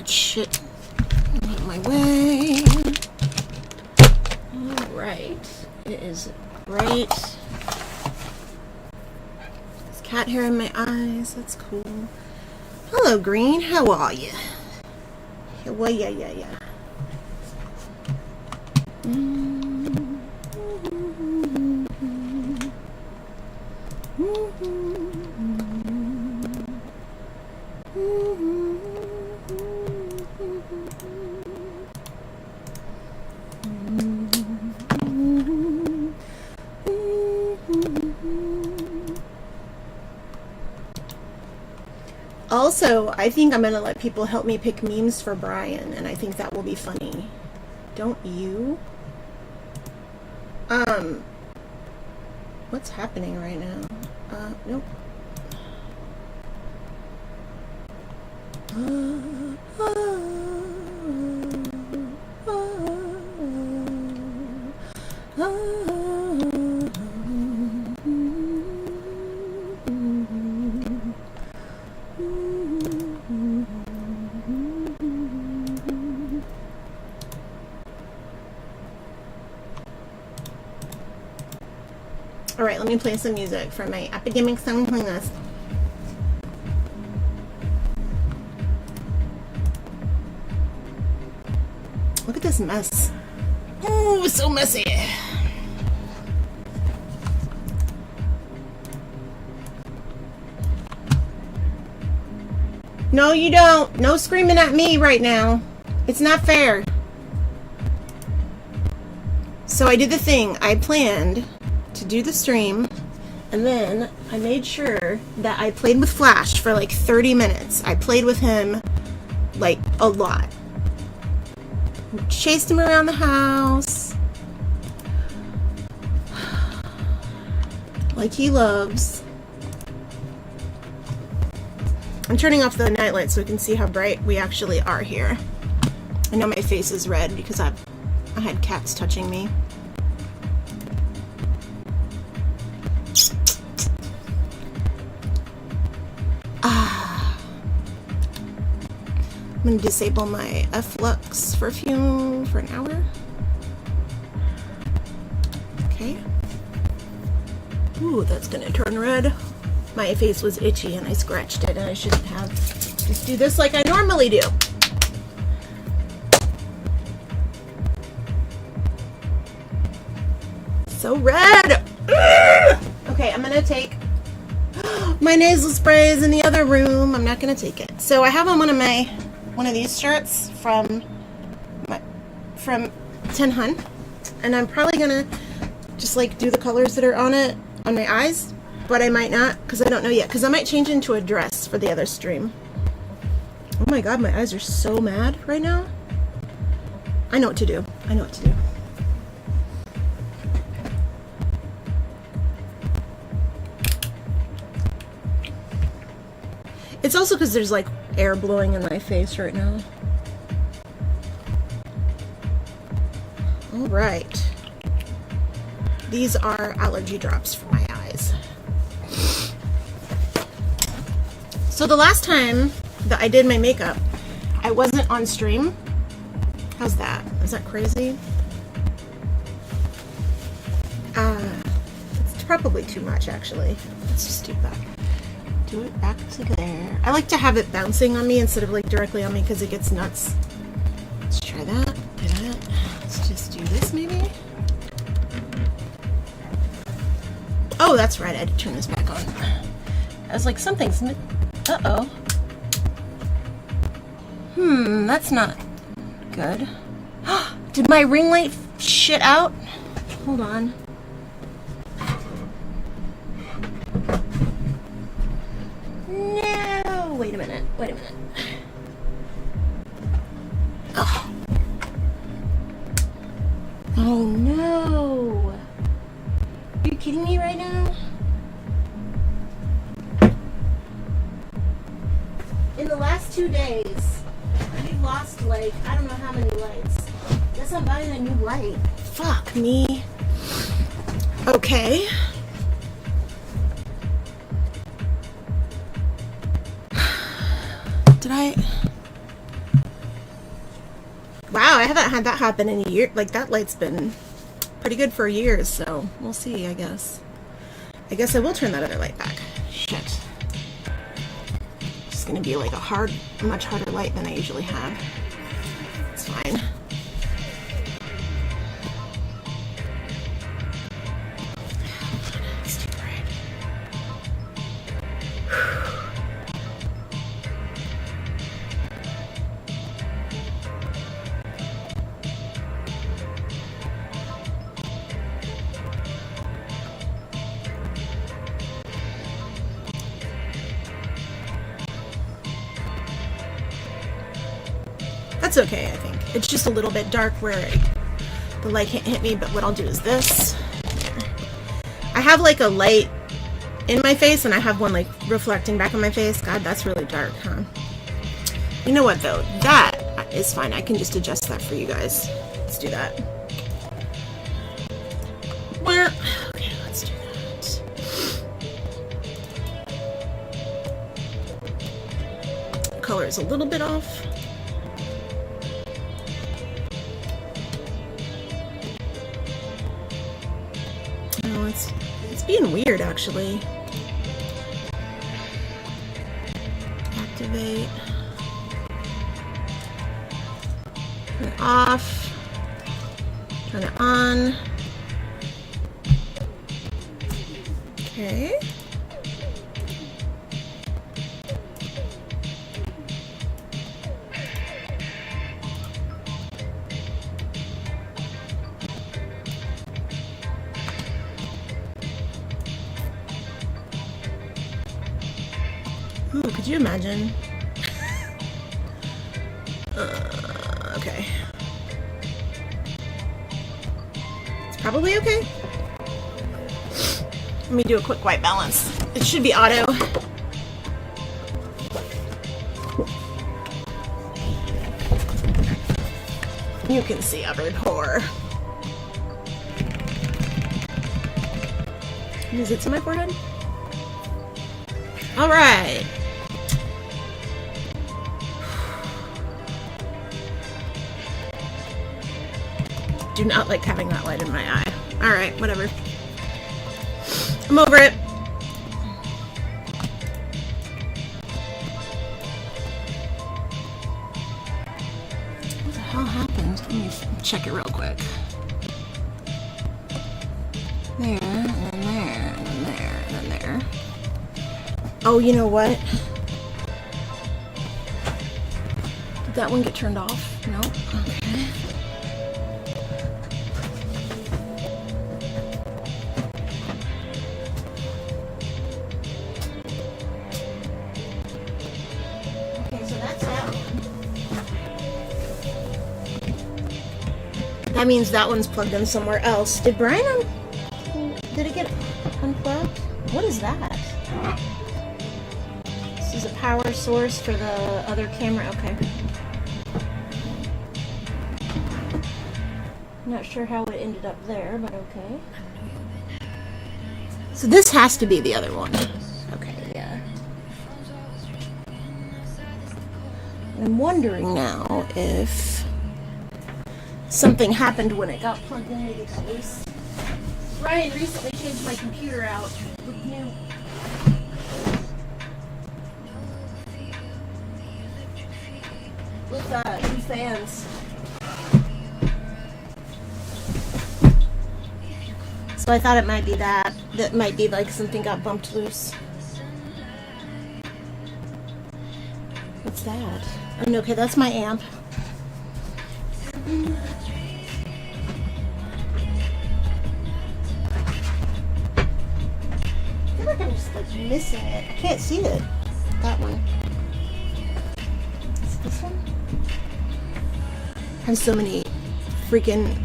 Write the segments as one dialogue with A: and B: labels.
A: Shit. Make my way. Alright. It is bright. There's cat hair in my eyes. That's cool. Hello, Green. How are you? Well, yeah. Also, I think I'm gonna let people help me pick memes for Brian, and I think that will be funny. Don't you? What's happening right now? Nope. Alright, let me play some music from my Epidemic Sound playlist. Look at this mess. Oh, so messy. No, you don't. No screaming at me right now. It's not fair. So I did the thing. I planned to do the stream, and then I made sure that I played with Flash for like 30 minutes. I played with him like a lot. Chased him around the house like he loves. I'm turning off the nightlight so we can see how bright we actually are here. I know my face is red because I had cats touching me. I'm gonna disable my F-Lux for an hour. Okay. Ooh, that's gonna turn red. My face was itchy and I scratched it, and I shouldn't have. Just do this like I normally do. So red! Okay, I'm gonna take my nasal sprays in the other room. I'm not gonna take it. So I have on one of these shirts from Ten Hun, and I'm probably gonna just like do the colors that are on it on my eyes, but I might not because I don't know yet, because I might change into a dress for the other stream. Oh my god, my eyes are so mad right now. I know what to do. I know what to do. It's also because there's like air blowing in my face right now. All right. These are allergy drops for my eyes. So the last time that I did my makeup, I wasn't on stream. How's that? Is that crazy? It's probably too much actually. Let's just do that. Do it back to there. I like to have it bouncing on me instead of like directly on me because it gets nuts. Let's try that. Do that. Let's just do this maybe. Oh, that's right. I had to turn this back on. I was like, something's. Uh-oh. That's not good. Did my ring light shit out? Hold on. No! Wait a minute. Wait a minute. Oh. Oh no! Are you kidding me right now? In the last 2 days, we've lost like, I don't know how many lights. Guess I'm buying a new light. Fuck me. Okay. Did I? Wow, I haven't had that happen in a year. Like, that light's been pretty good for years, so we'll see, I guess. I guess I will turn that other light back. Shit. It's gonna be like a much harder light than I usually have. It's fine. It's too bright. That's okay, I think. It's just a little bit dark where the light can't hit me, but what I'll do is this. I have like a light in my face and I have one like reflecting back on my face. God, that's really dark, huh? You know what though? That is fine. I can just adjust that for you guys. Let's do that. Where? Okay, let's do that. Color is a little bit off. It's being weird, actually. Activate. Turn it off. Turn it on. Okay. Ooh, could you imagine? Okay. It's probably okay. Let me do a quick white balance. It should be auto. You can see every pore. Is it to my forehead? All right. Do not like having that light in my eye. Alright, whatever. I'm over it. What the hell happened? Let me check it real quick. There, and then there, and then there, and then there. Oh, you know what? Did that one get turned off? No? Okay. Okay, so that's that one. That means that one's plugged in somewhere else. Did Brian did it get unplugged? What is that? This is a power source for the other camera. Okay. I'm not sure how it ended up there, but okay. So this has to be the other one. Okay, yeah. I'm wondering now if something happened when it got plugged in to get loose. Ryan recently changed my computer out with new. With new fans. So I thought it might be that. That might be like something got bumped loose. What's that? Oh, no, okay, that's my amp. I feel like I'm just like missing it. I can't see it. That one. Is it this one? I have so many freaking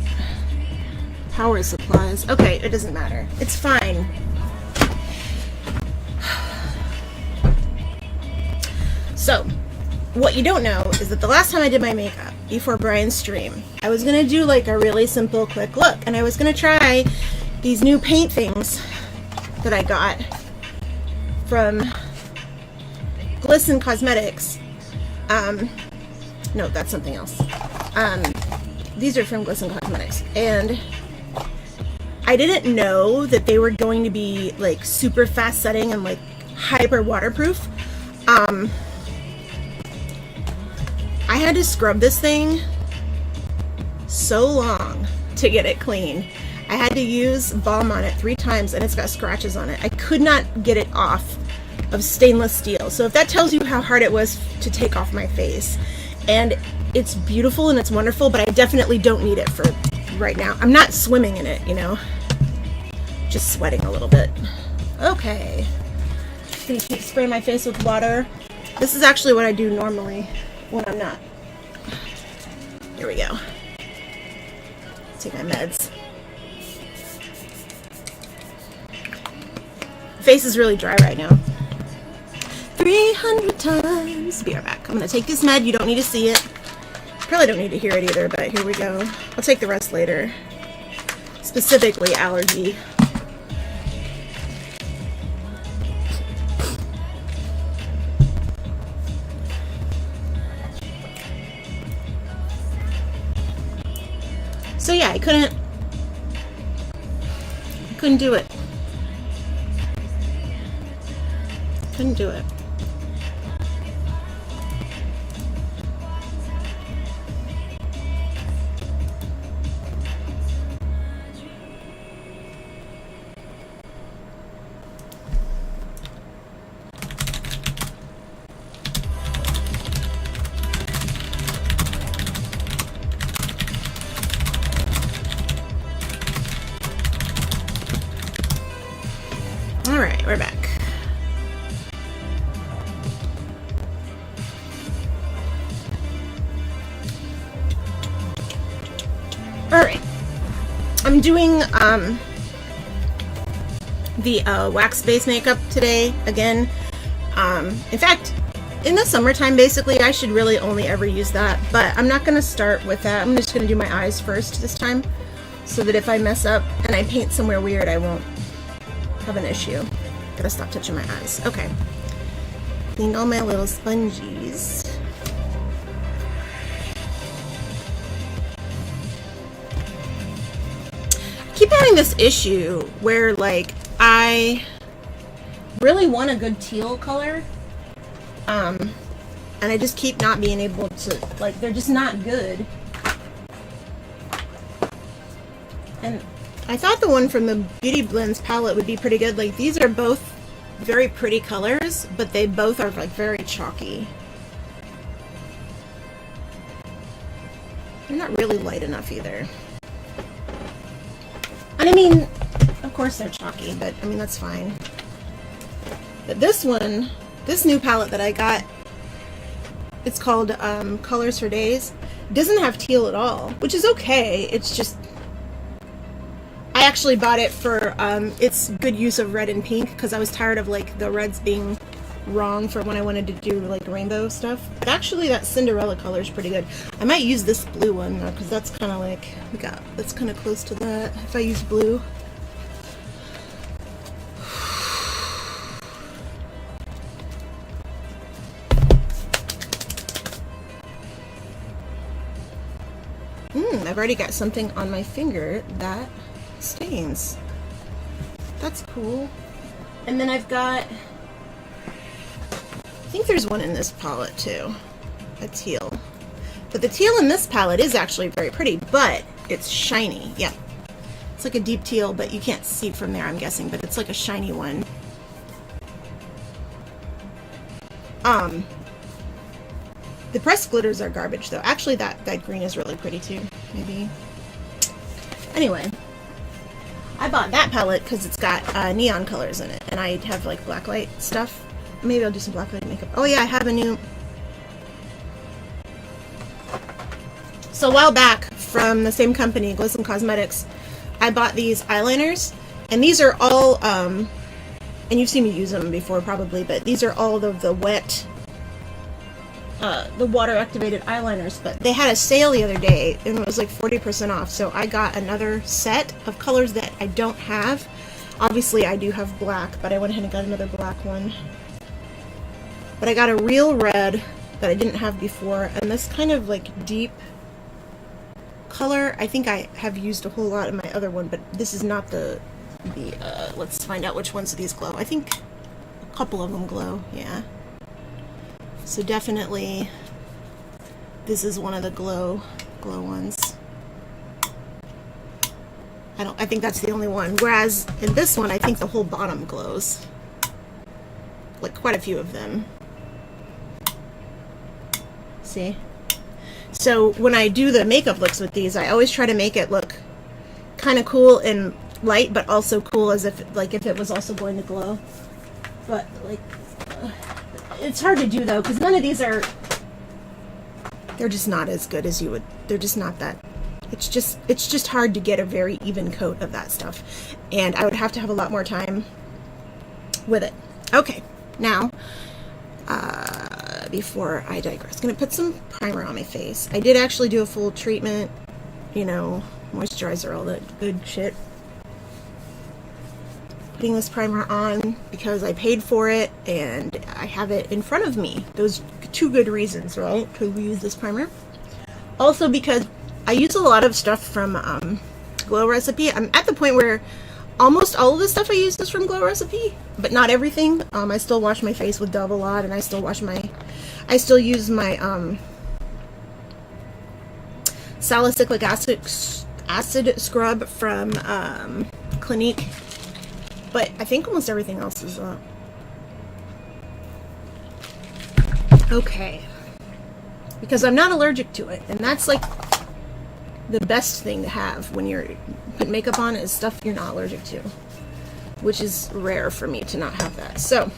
A: power supplies. Okay, it doesn't matter. It's fine. So, what you don't know is that the last time I did my makeup before Brian's stream, I was gonna do like a really simple quick look, and I was gonna try these new paint things that I got from Glisten Cosmetics. No, that's something else. These are from Glisten Cosmetics, and I didn't know that they were going to be like super fast setting and like hyper waterproof. I had to scrub this thing so long to get it clean. I had to use balm on it 3 times and it's got scratches on it. I could not get it off of stainless steel. So if that tells you how hard it was to take off my face. And it's beautiful and it's wonderful, but I definitely don't need it for right now. I'm not swimming in it, you know. Just sweating a little bit. Okay. Just gonna spray my face with water. This is actually what I do normally when I'm not. Here we go. Take my meds. Face is really dry right now. 300 times. Be right back. I'm gonna take this med. You don't need to see it. Probably don't need to hear it either, but here we go. I'll take the rest later. Specifically allergy. So yeah, I couldn't do it. Couldn't do it. Alright, we're back. Alright. I'm doing the wax base makeup today again. In fact, in the summertime basically I should really only ever use that, but I'm not gonna start with that. I'm just gonna do my eyes first this time, so that if I mess up and I paint somewhere weird, I won't have an issue. Gotta stop touching my eyes. Okay. Cleaned all my little sponges. keep having this issue where, like, I really want a good teal color, and I just keep not being able to, like, they're just not good. And I thought the one from the Beauty Blends palette would be pretty good. Like, these are both very pretty colors, but they both are, like, very chalky. They're not really light enough either. And I mean, of course they're chalky, but I mean, that's fine. But this one, this new palette that I got, it's called Colors for Days, doesn't have teal at all, which is okay. It's just, I actually bought it for its good use of red and pink, because I was tired of, like, the reds being wrong for when I wanted to do, like, rainbow stuff. But actually that Cinderella color is pretty good. I might use this blue one though, because that's kind of like, that's kind of close to that if I use blue. I've already got something on my finger that stains. That's cool. And then I've got, I think there's one in this palette too, a teal. But the teal in this palette is actually very pretty, but it's shiny. Yeah, it's like a deep teal, but you can't see from there, I'm guessing, but it's like a shiny one. The pressed glitters are garbage though. Actually, that green is really pretty too, maybe. Anyway, I bought that palette because it's got neon colors in it, and I have, like, blacklight stuff. Maybe I'll do some blacklight makeup. Oh yeah, I have a new... So a while back, from the same company, Glisten Cosmetics, I bought these eyeliners, and these are all, and you've seen me use them before probably, but these are all of the wet, the water activated eyeliners, but they had a sale the other day, and it was like 40% off, so I got another set of colors that I don't have. Obviously I do have black, but I went ahead and got another black one. But I got a real red that I didn't have before, and this kind of, like, deep color, I think I have used a whole lot in my other one, but this is not the let's find out which ones of these glow. I think a couple of them glow, yeah. So definitely this is one of the glow ones. I think that's the only one. Whereas in this one, I think the whole bottom glows. Like, quite a few of them. See? So when I do the makeup looks with these, I always try to make it look kind of cool and light, but also cool as if, like, if it was also going to glow. But, like, it's hard to do though, because none of these are, they're just not as good as you would, they're just not that, it's just hard to get a very even coat of that stuff, and I would have to have a lot more time with it. Okay, now, before I digress, I'm going to put some primer on my face. I did actually do a full treatment, you know, moisturizer, all that good shit. Putting this primer on because I paid for it and I have it in front of me. Those two good reasons, right, to use this primer. Also because I use a lot of stuff from Glow Recipe. I'm at the point where almost all of the stuff I use is from Glow Recipe, but not everything. I still wash my face with Dove a lot, and I still use my salicylic acid scrub from Clinique. But I think almost everything else is okay. Because I'm not allergic to it, and that's like the best thing to have when you're putting makeup on, is stuff you're not allergic to, which is rare for me to not have that. So,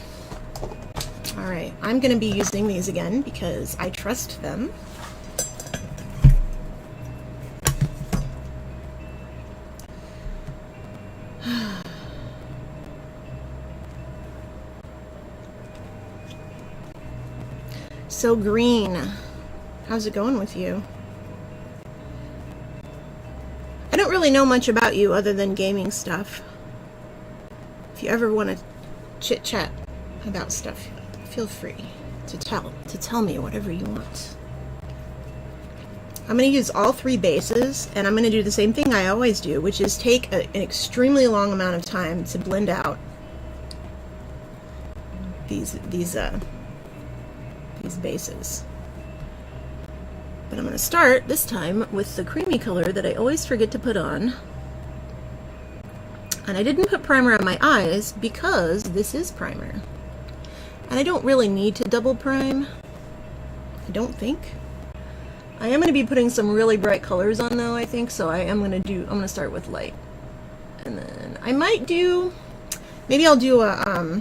A: alright, I'm going to be using these again because I trust them. So green, how's it going with you? I don't really know much about you other than gaming stuff. If you ever want to chit chat about stuff, feel free to tell me whatever you want. I'm going to use all three bases, and I'm going to do the same thing I always do, which is take an extremely long amount of time to blend out these bases. But I'm going to start this time with the creamy color that I always forget to put on. And I didn't put primer on my eyes because this is primer. And I don't really need to double prime. I don't think. I am going to be putting some really bright colors on though, I think, so I'm going to start with light. And then I might do, maybe I'll do a,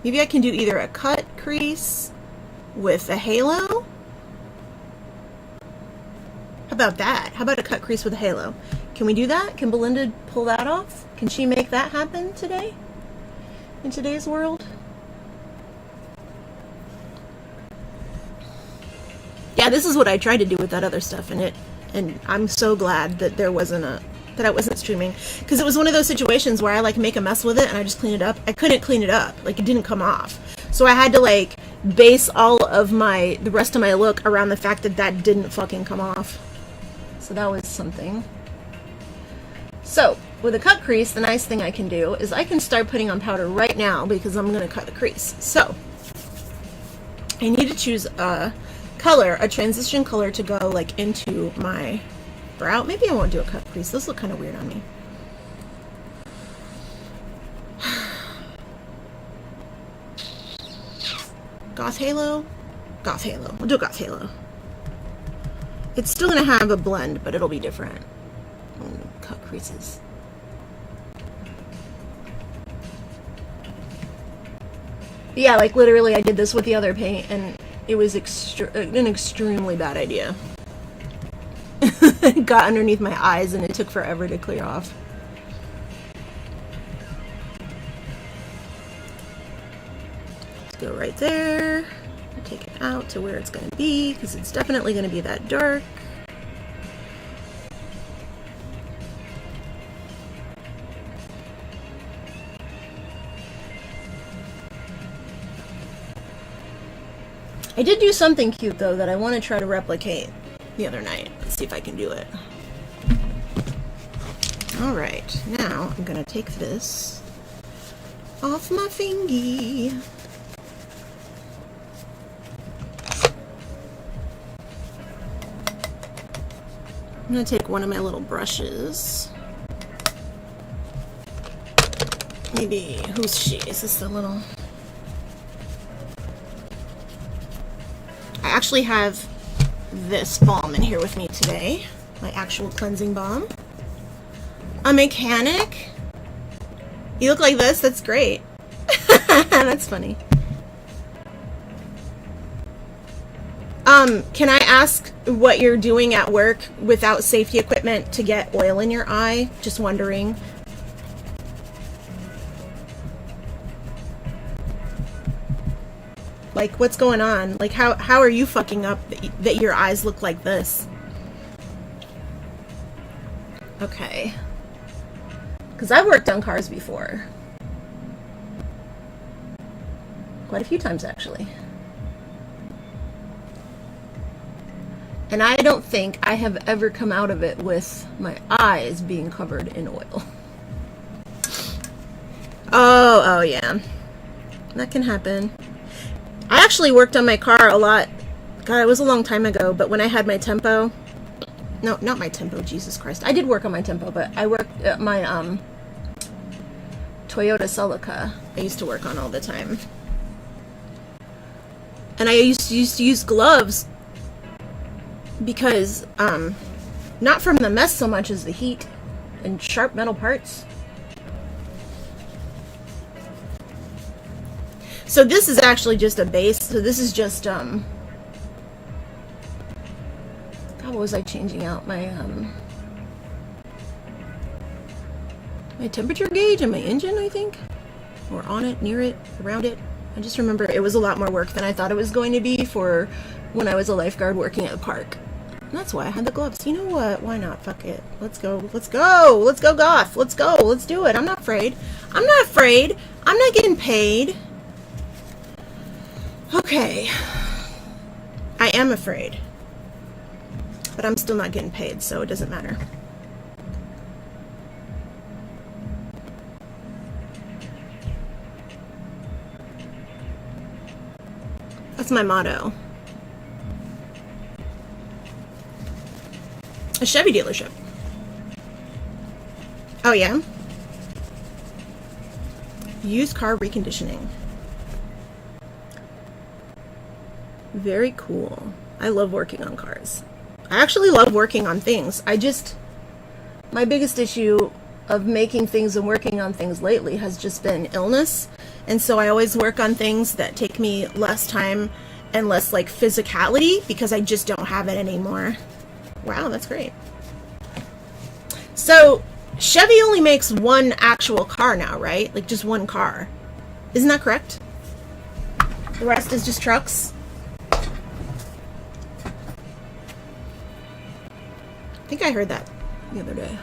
A: maybe I can do either a cut crease with a halo. How about that? How about a cut crease with a halo? Can we do that? Can Belinda pull that off? Can she make that happen today? In today's world? Yeah, this is what I tried to do with that other stuff, and I'm so glad that I wasn't streaming, because it was one of those situations where I like make a mess with it and I just clean it up. I couldn't clean it up, like it didn't come off, so I had to like base all of the rest of my look around the fact that didn't fucking come off. So that was something. So with a cut crease, the nice thing I can do is I can start putting on powder right now because I'm going to cut the crease. So I need to choose a color, a transition color to go like into my brow. Maybe I won't do a cut crease. Those look kind of weird on me. Goth Halo? Goth Halo. We'll do Goth Halo. It's still going to have a blend, but it'll be different. Cut creases. Yeah, like literally I did this with the other paint and it was an extremely bad idea. It got underneath my eyes and it took forever to clear off. Let's go right there. Take it out to where it's going to be, because it's definitely going to be that dark. I did do something cute though that I want to try to replicate the other night. Let's see if I can do it. Alright, now I'm going to take this off my fingy. I'm going to take one of my little brushes. Maybe, who's she? Is this the little... I actually have this balm in here with me today. My actual cleansing balm. A mechanic? You look like this? That's great. That's funny. Can I ask what you're doing at work without safety equipment to get oil in your eye? Just wondering. Like, what's going on? Like, how are you fucking up that your eyes look like this? Okay. Because I've worked on cars before. Quite a few times, actually. And I don't think I have ever come out of it with my eyes being covered in oil. Oh yeah. That can happen. I actually worked on my car a lot. God, it was a long time ago, but when I had my Tempo... No, not my Tempo, Jesus Christ. I did work on my Tempo, but I worked at my Toyota Celica. I used to work on all the time. And I used to use gloves because, not from the mess so much as the heat and sharp metal parts. So this is actually just a base. So this is just, God, what was I changing out? My, my temperature gauge and my engine, I think? Or on it, near it, around it. I just remember it was a lot more work than I thought it was going to be for when I was a lifeguard working at the park. And that's why I had the gloves. You know what? Why not? Fuck it. Let's go. Let's go. Let's go goth. Let's go. Let's do it. I'm not afraid. I'm not afraid. I'm not getting paid. Okay. I am afraid. But I'm still not getting paid, so it doesn't matter. That's my motto. A Chevy dealership. Oh yeah? Used car reconditioning. Very cool. I love working on cars. I actually love working on things. My biggest issue of making things and working on things lately has just been illness. And so I always work on things that take me less time and less like physicality because I just don't have it anymore. Wow, that's great. So Chevy only makes one actual car now, right? Like just one car. Isn't that correct? The rest is just trucks? I think I heard that the other day.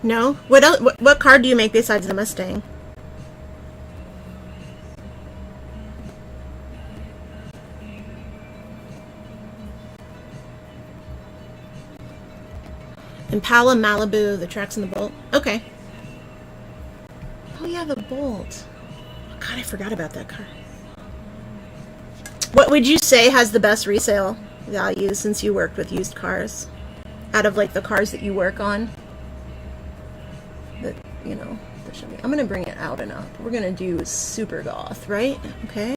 A: No? What car do you make besides the Mustang? Impala, Malibu, the Trax and the Bolt. Okay. Oh yeah, the Bolt. God, I forgot about that car. What would you say has the best resale value since you worked with used cars? Out of like the cars that you work on? That, you know, that should be. I'm gonna bring it out and up. We're gonna do super goth, right? Okay.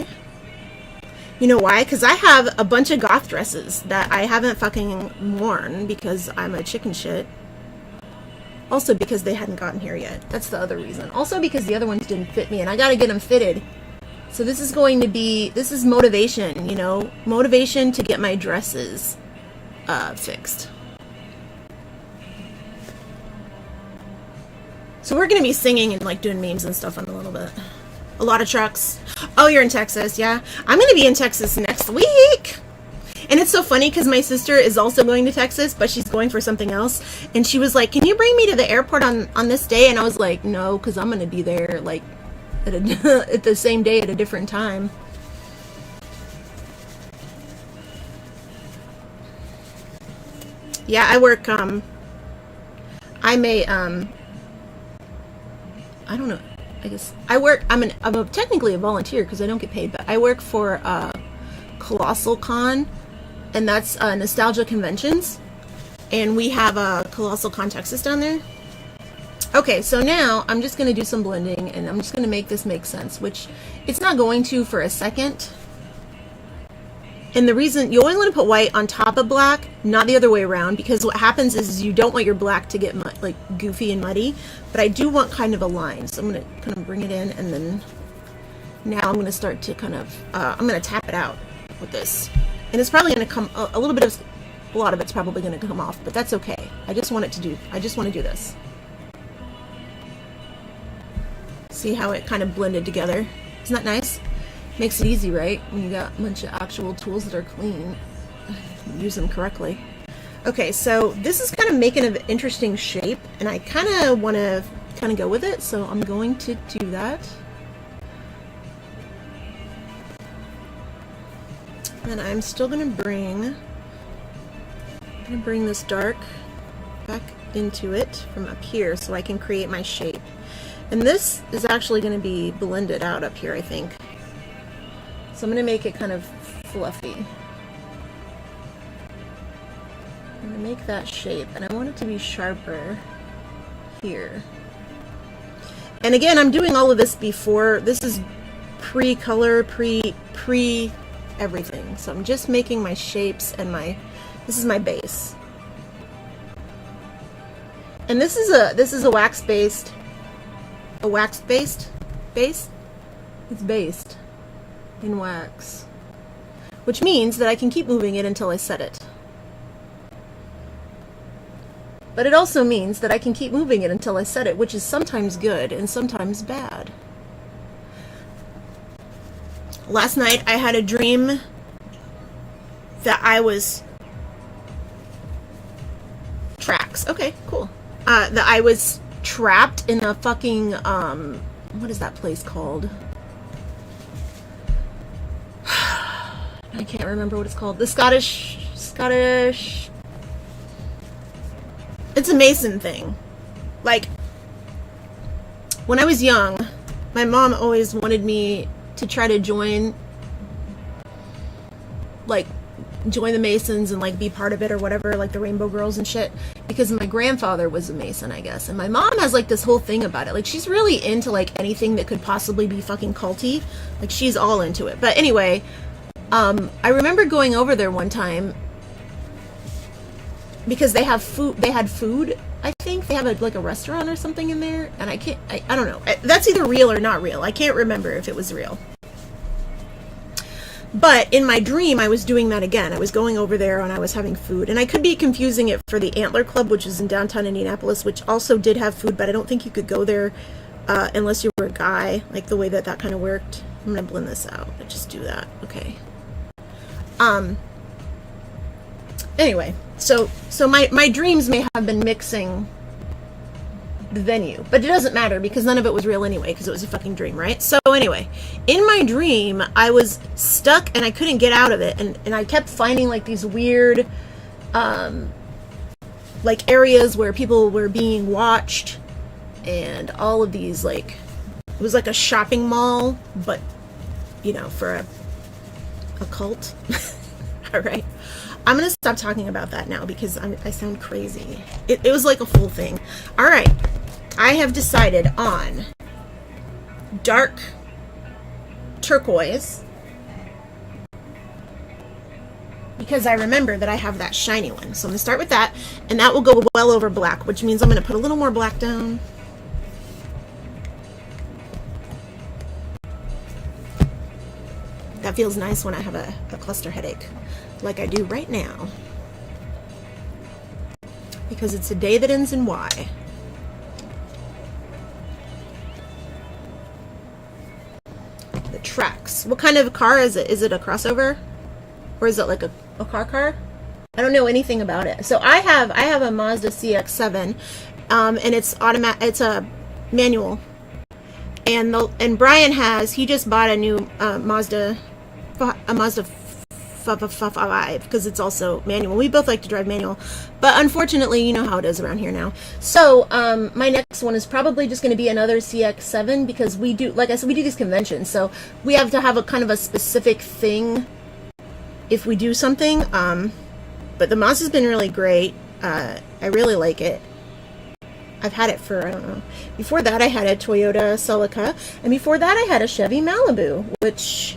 A: You know why? Because I have a bunch of goth dresses that I haven't fucking worn because I'm a chicken shit. Also because they hadn't gotten here yet. That's the other reason. Also because the other ones didn't fit me and I gotta get them fitted. So this is going to be, this is motivation, you know? Motivation to get my dresses fixed. So we're gonna be singing and like doing memes and stuff in a little bit. A lot of trucks. Oh, you're in Texas, yeah? I'm gonna be in Texas next week. And it's so funny because my sister is also going to Texas, but she's going for something else. And she was like, can you bring me to the airport on this day? And I was like, no, because I'm gonna be there like at, at the same day at a different time. Yeah, I work, I'm I don't know. I guess I work. I'm technically a volunteer because I don't get paid, but I work for Colossal Con, and that's Nostalgia Conventions, and we have a Colossal Con Texas down there. Okay, so now I'm just gonna do some blending, and I'm just gonna make this make sense, which it's not going to for a second. And the reason you only want to put white on top of black, not the other way around, because what happens is you don't want your black to get like goofy and muddy, but I do want kind of a line. So I'm going to kind of bring it in, and then now I'm going to start to kind of, I'm going to tap it out with this. And it's probably going to come, a lot of it's probably going to come off, but that's okay. I just want to do this. See how it kind of blended together? Isn't that nice? Makes it easy, right? When you got a bunch of actual tools that are clean. Use them correctly. Okay, so this is kind of making an interesting shape, and I kind of want to kind of go with it, so I'm going to do that. And I'm still going to bring this dark back into it from up here so I can create my shape. And this is actually going to be blended out up here, I think. So I'm going to make it kind of fluffy. I'm going to make that shape, and I want it to be sharper here. And again, I'm doing all of this before. This is pre-color, pre-everything. So I'm just making my shapes and this is my base. And this is a wax-based base? It's based in wax, which means that I can keep moving it until I set it. But it also means that I can keep moving it until I set it, which is sometimes good and sometimes bad. Last night I had a dream that I was tracks. Okay, cool. That I was trapped in a fucking, what is that place called? I can't remember what it's called. The Scottish, it's a Mason thing. Like, when I was young, my mom always wanted me to try to join the Masons and like be part of it or whatever, like the Rainbow Girls and shit, because my grandfather was a Mason, I guess. And my mom has like this whole thing about it. Like, she's really into like anything that could possibly be fucking culty. Like, she's all into it. But anyway, I remember going over there one time because they had food. I think they have like a restaurant or something in there, and I don't know. That's either real or not real. I can't remember if it was real. But in my dream, I was doing that again. I was going over there and I was having food. And I could be confusing it for the Antler Club, which is in downtown Indianapolis, which also did have food, but I don't think you could go there unless you were a guy, like the way that kind of worked. I'm going to blend this out. Let's just do that. Okay. Anyway, so my dreams may have been mixing the venue, but it doesn't matter because none of it was real anyway, because it was a fucking dream, right? So anyway, in my dream, I was stuck and I couldn't get out of it, and I kept finding like these weird like areas where people were being watched, and all of these, like, it was like a shopping mall, but you know, for a cult. All right, I'm gonna stop talking about that now because I sound crazy. It was like a full thing. All right, I have decided on dark turquoise because I remember that I have that shiny one. So I'm gonna start with that, and that will go well over black, which means I'm gonna put a little more black down. That feels nice when I have a cluster headache, like I do right now. Because it's a day that ends in Y. The tracks. What kind of car is it? Is it a crossover? Or is it like a car? I don't know anything about it. So I have a Mazda CX-7, and it's automatic. It's a manual. And Brian he just bought a new Mazda 5 because it's also manual. We both like to drive manual, but unfortunately, you know how it is around here now. So my next one is probably just going to be another CX-7 because we do, like I said, we do these conventions, so we have to have a kind of a specific thing if we do something. But the Mazda's been really great. I really like it. I've had it for, I don't know. Before that, I had a Toyota Celica, and before that, I had a Chevy Malibu, which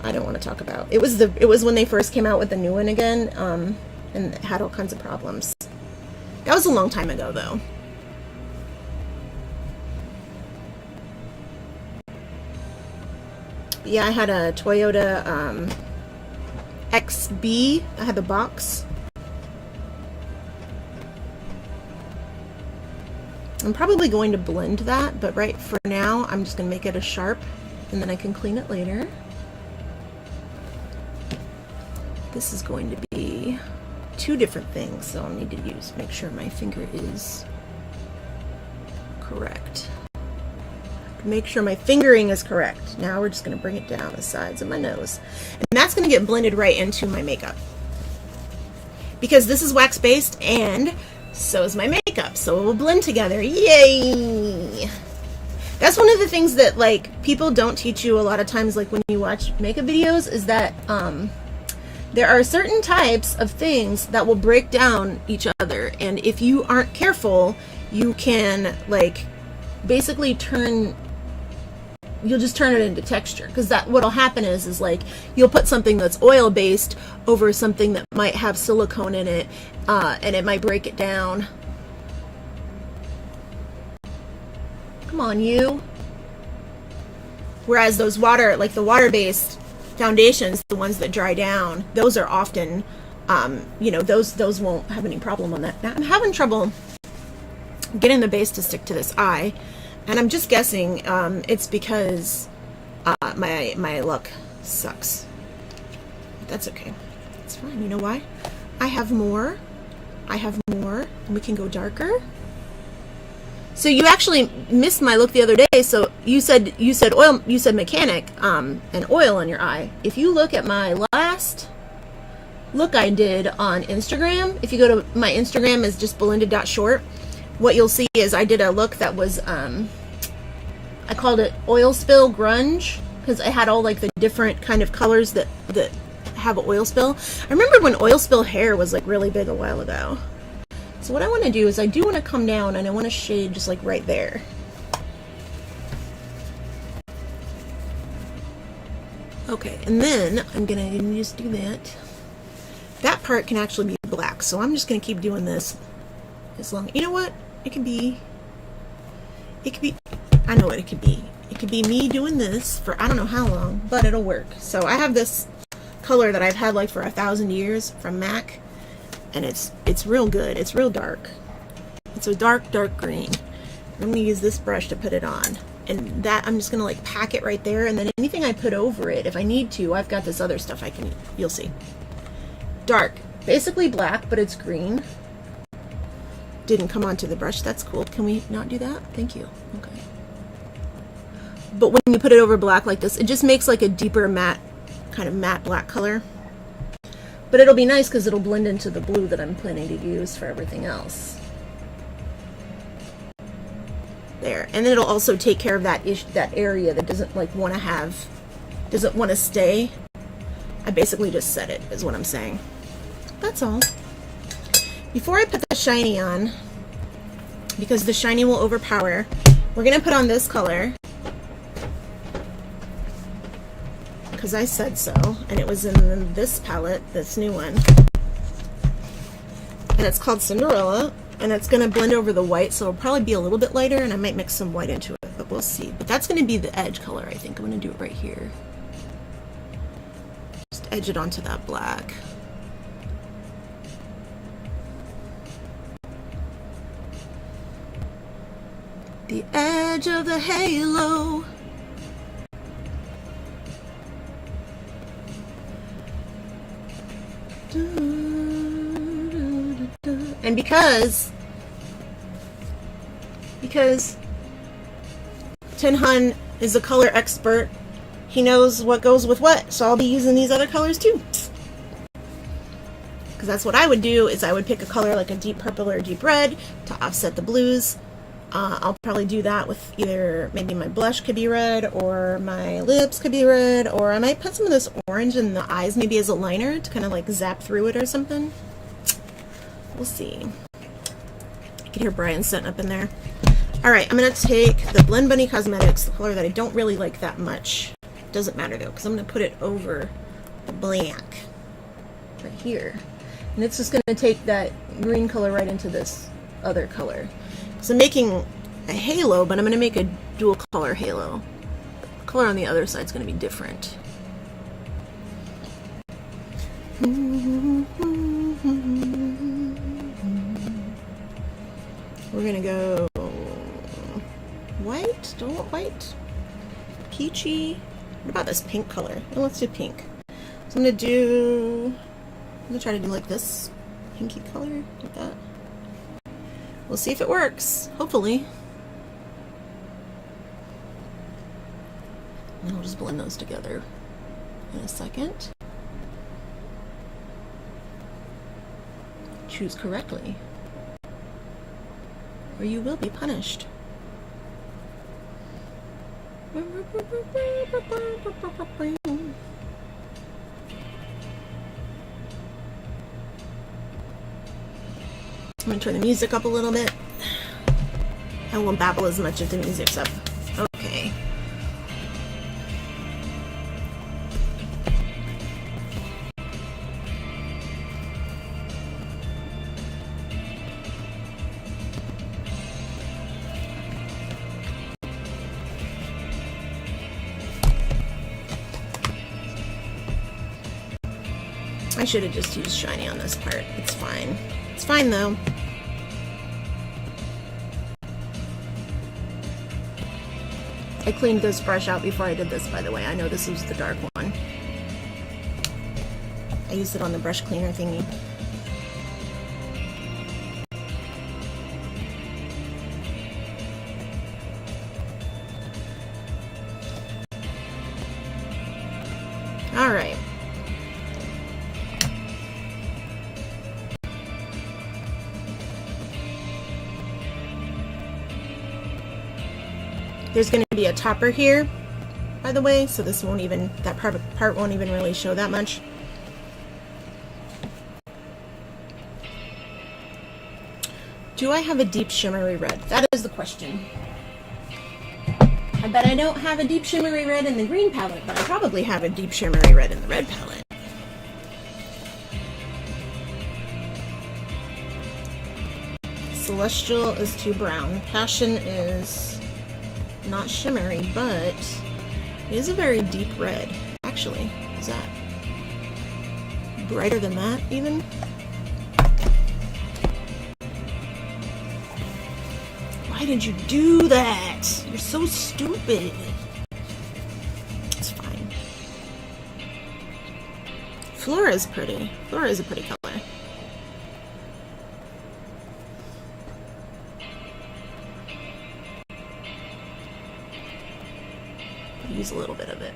A: I don't want to talk about. It was when they first came out with the new one again, and it had all kinds of problems. That was a long time ago, though. But yeah, I had a Toyota XB. I had the box. I'm probably going to blend that, but right for now, I'm just going to make it a sharp, and then I can clean it later. This is going to be two different things, so I'll need to make sure my finger is correct. Make sure my fingering is correct. Now we're just going to bring it down the sides of my nose. And that's going to get blended right into my makeup. Because this is wax-based, and so is my makeup, so it will blend together. Yay! That's one of the things that, like, people don't teach you a lot of times, like, when you watch makeup videos, is that, there are certain types of things that will break down each other, and if you aren't careful, you can, like, basically you'll just turn it into texture, because what'll happen is like, you'll put something that's oil-based over something that might have silicone in it, and it might break it down. Come on, you. Whereas those the water-based foundations, the ones that dry down, those are often, you know, those won't have any problem on that. Now, I'm having trouble getting the base to stick to this eye, and I'm just guessing it's because my luck sucks. But that's okay. It's fine. You know why? I have more, and we can go darker. So you actually missed my look the other day. So you said oil, you said mechanic, and oil on your eye. If you look at my last look I did on Instagram, if you go to my Instagram is just belinda.short, what you'll see is I did a look that was, I called it oil spill grunge, because I had all like the different kind of colors that have an oil spill. I remember when oil spill hair was like really big a while ago. So what I want to do is I do want to come down and I want to shade just like right there. Okay, and then I'm going to just do that. That part can actually be black, so I'm just going to keep doing this as long. You know what? It could be, I know what it could be. It could be me doing this for I don't know how long, but it'll work. So I have this color that I've had like for 1,000 years from MAC. And it's real good. It's real dark. It's a dark green. I'm going to use this brush to put it on. And that, I'm just going to like pack it right there. And then anything I put over it, if I need to, I've got this other stuff I can, you'll see. Dark. Basically black, but it's green. Didn't come onto the brush. That's cool. Can we not do that? Thank you. Okay. But when you put it over black like this, it just makes like a deeper matte, kind of matte black color. But it'll be nice because it'll blend into the blue that I'm planning to use for everything else. There. And then it'll also take care of that area that doesn't like want to stay. I basically just set it, is what I'm saying. That's all. Before I put the shiny on, because the shiny will overpower, we're going to put on this color. Because I said so, and it was in this palette, this new one, and it's called Cinderella, and it's going to blend over the white, so it'll probably be a little bit lighter, and I might mix some white into it, but we'll see. But that's going to be the edge color, I think. I'm going to do it right here. Just edge it onto that black. The edge of the halo. And because Tin Hun is a color expert, he knows what goes with what, so I'll be using these other colors too. Because that's what I would do, is I would pick a color like a deep purple or a deep red to offset the blues. I'll probably do that with either, maybe my blush could be red, or my lips could be red, or I might put some of this orange in the eyes maybe as a liner to kind of like zap through it or something. We'll see. I can hear Brian setting up in there. Alright, I'm going to take the Blend Bunny Cosmetics, the color that I don't really like that much. Doesn't matter though, because I'm going to put it over the black right here. And it's just going to take that green color right into this other color. So I'm making a halo, but I'm going to make a dual color halo. The color on the other side is going to be different. We're going to go white. Don't want white. Peachy. What about this pink color? Oh, let's do pink. So I'm going to try to do like this pinky color, like that. We'll see if it works, hopefully. And I'll just blend those together in a second. Choose correctly, or you will be punished. I'm going to turn the music up a little bit. I won't babble as much if the music's up. Okay. I should have just used shiny on this part. It's fine. It's fine though. I cleaned this brush out before I did this, by the way. I know this was the dark one. I used it on the brush cleaner thingy. All right. There's going to be a topper here, by the way, so this won't even, that part won't even really show that much. Do I have a deep shimmery red? That is the question. I bet I don't have a deep shimmery red in the green palette, but I probably have a deep shimmery red in the red palette. Celestial is too brown. Passion is not shimmery, but it is a very deep red. Actually, is that brighter than that even? Why did you do that? You're so stupid. It's fine. Flora is pretty. Flora is a pretty color. Use a little bit of it.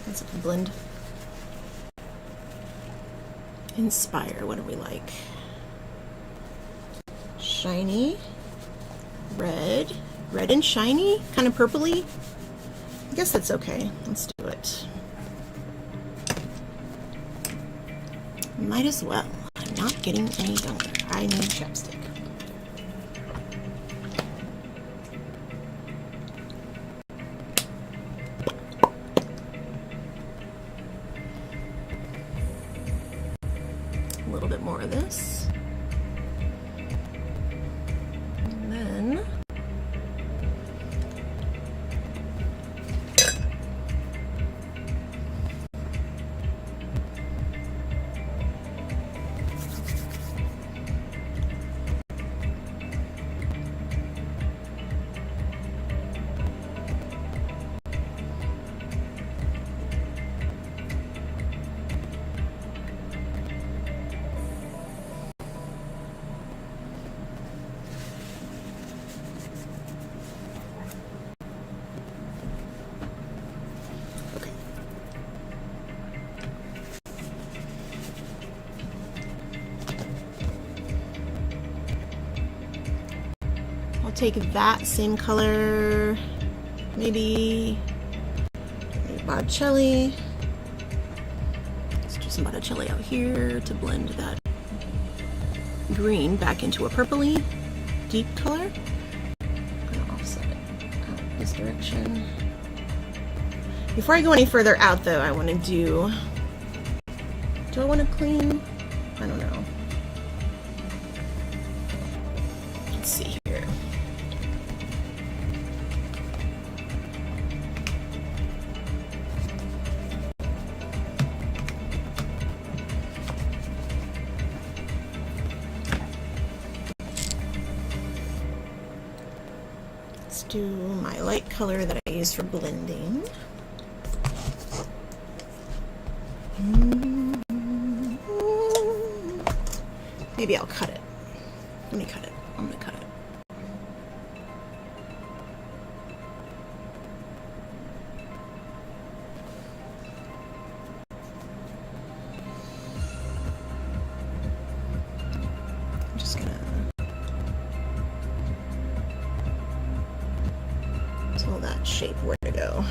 A: Let's blend. Inspire, what do we like? Shiny. Red and shiny, kind of purpley. I guess that's okay. Let's do it. Might as well. I'm not getting any younger. I need chapstick. A little bit more of this. Take that same color, maybe Botticelli. Let's do some Botticelli out here to blend that green back into a purpley deep color. I'm gonna offset it out this direction. Before I go any further out though, I want to do I want to clean? I don't know. Let's see here. Let's do my light color that I use for blending. Maybe I'll cut it. Let me cut it. I'm gonna cut it. I'm just gonna tell that shape where to go.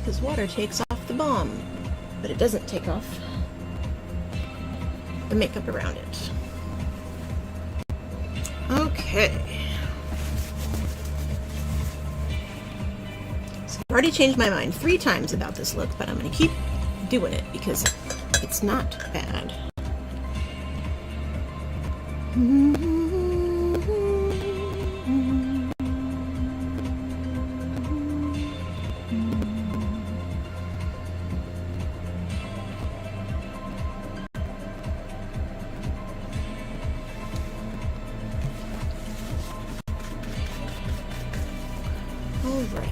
A: because water takes off the balm, but it doesn't take off the makeup around it. Okay. So I've already changed my mind 3 times about this look, but I'm going to keep doing it because it's not bad. All right.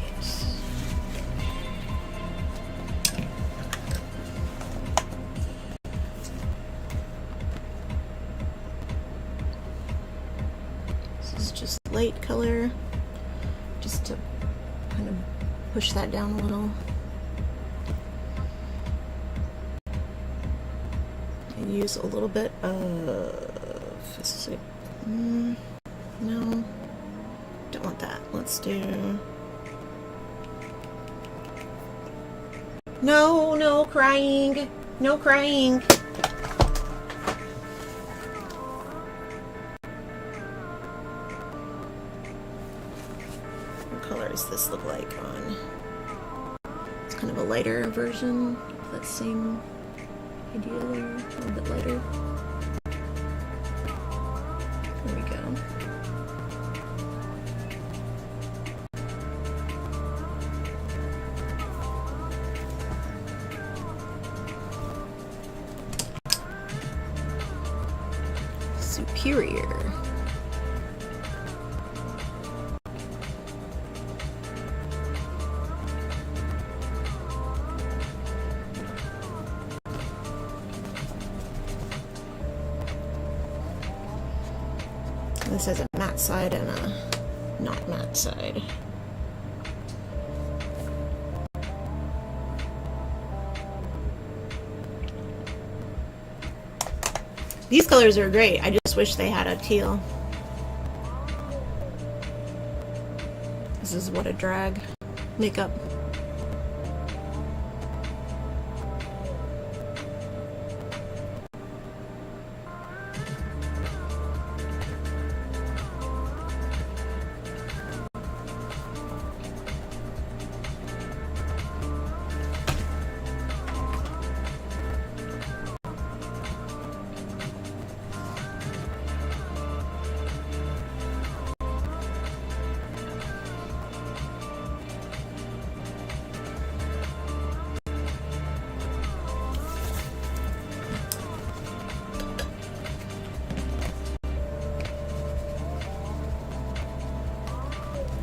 A: This is just light color, just to kind of push that down a little. And use a little bit of, this is no, don't want that. Let's do, no crying, no crying. What color does this look like on? It's kind of a lighter version of that same idea there, a little bit lighter. There we go. Superior. This has a matte side and a not matte side. These colors are great. I just wish they had a teal. This is what a drag makeup.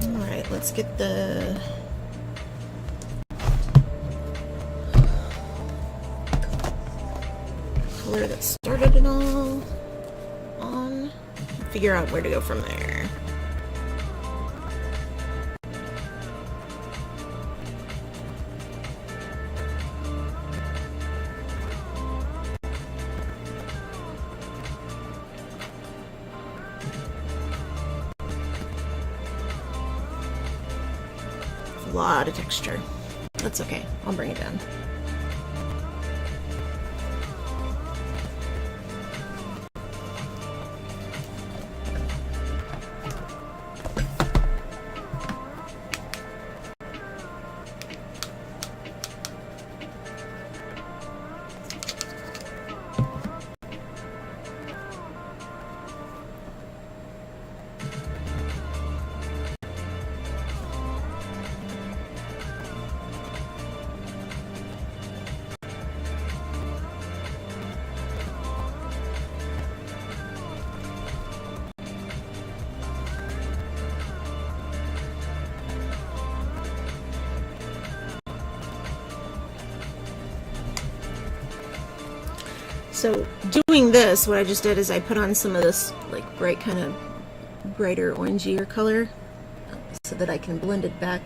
A: Alright, let's get the color that started it all on. Figure out where to go from there. A lot of texture. That's okay. I'll bring it down. So doing this, what I just did is I put on some of this like bright kind of brighter orangier color so that I can blend it back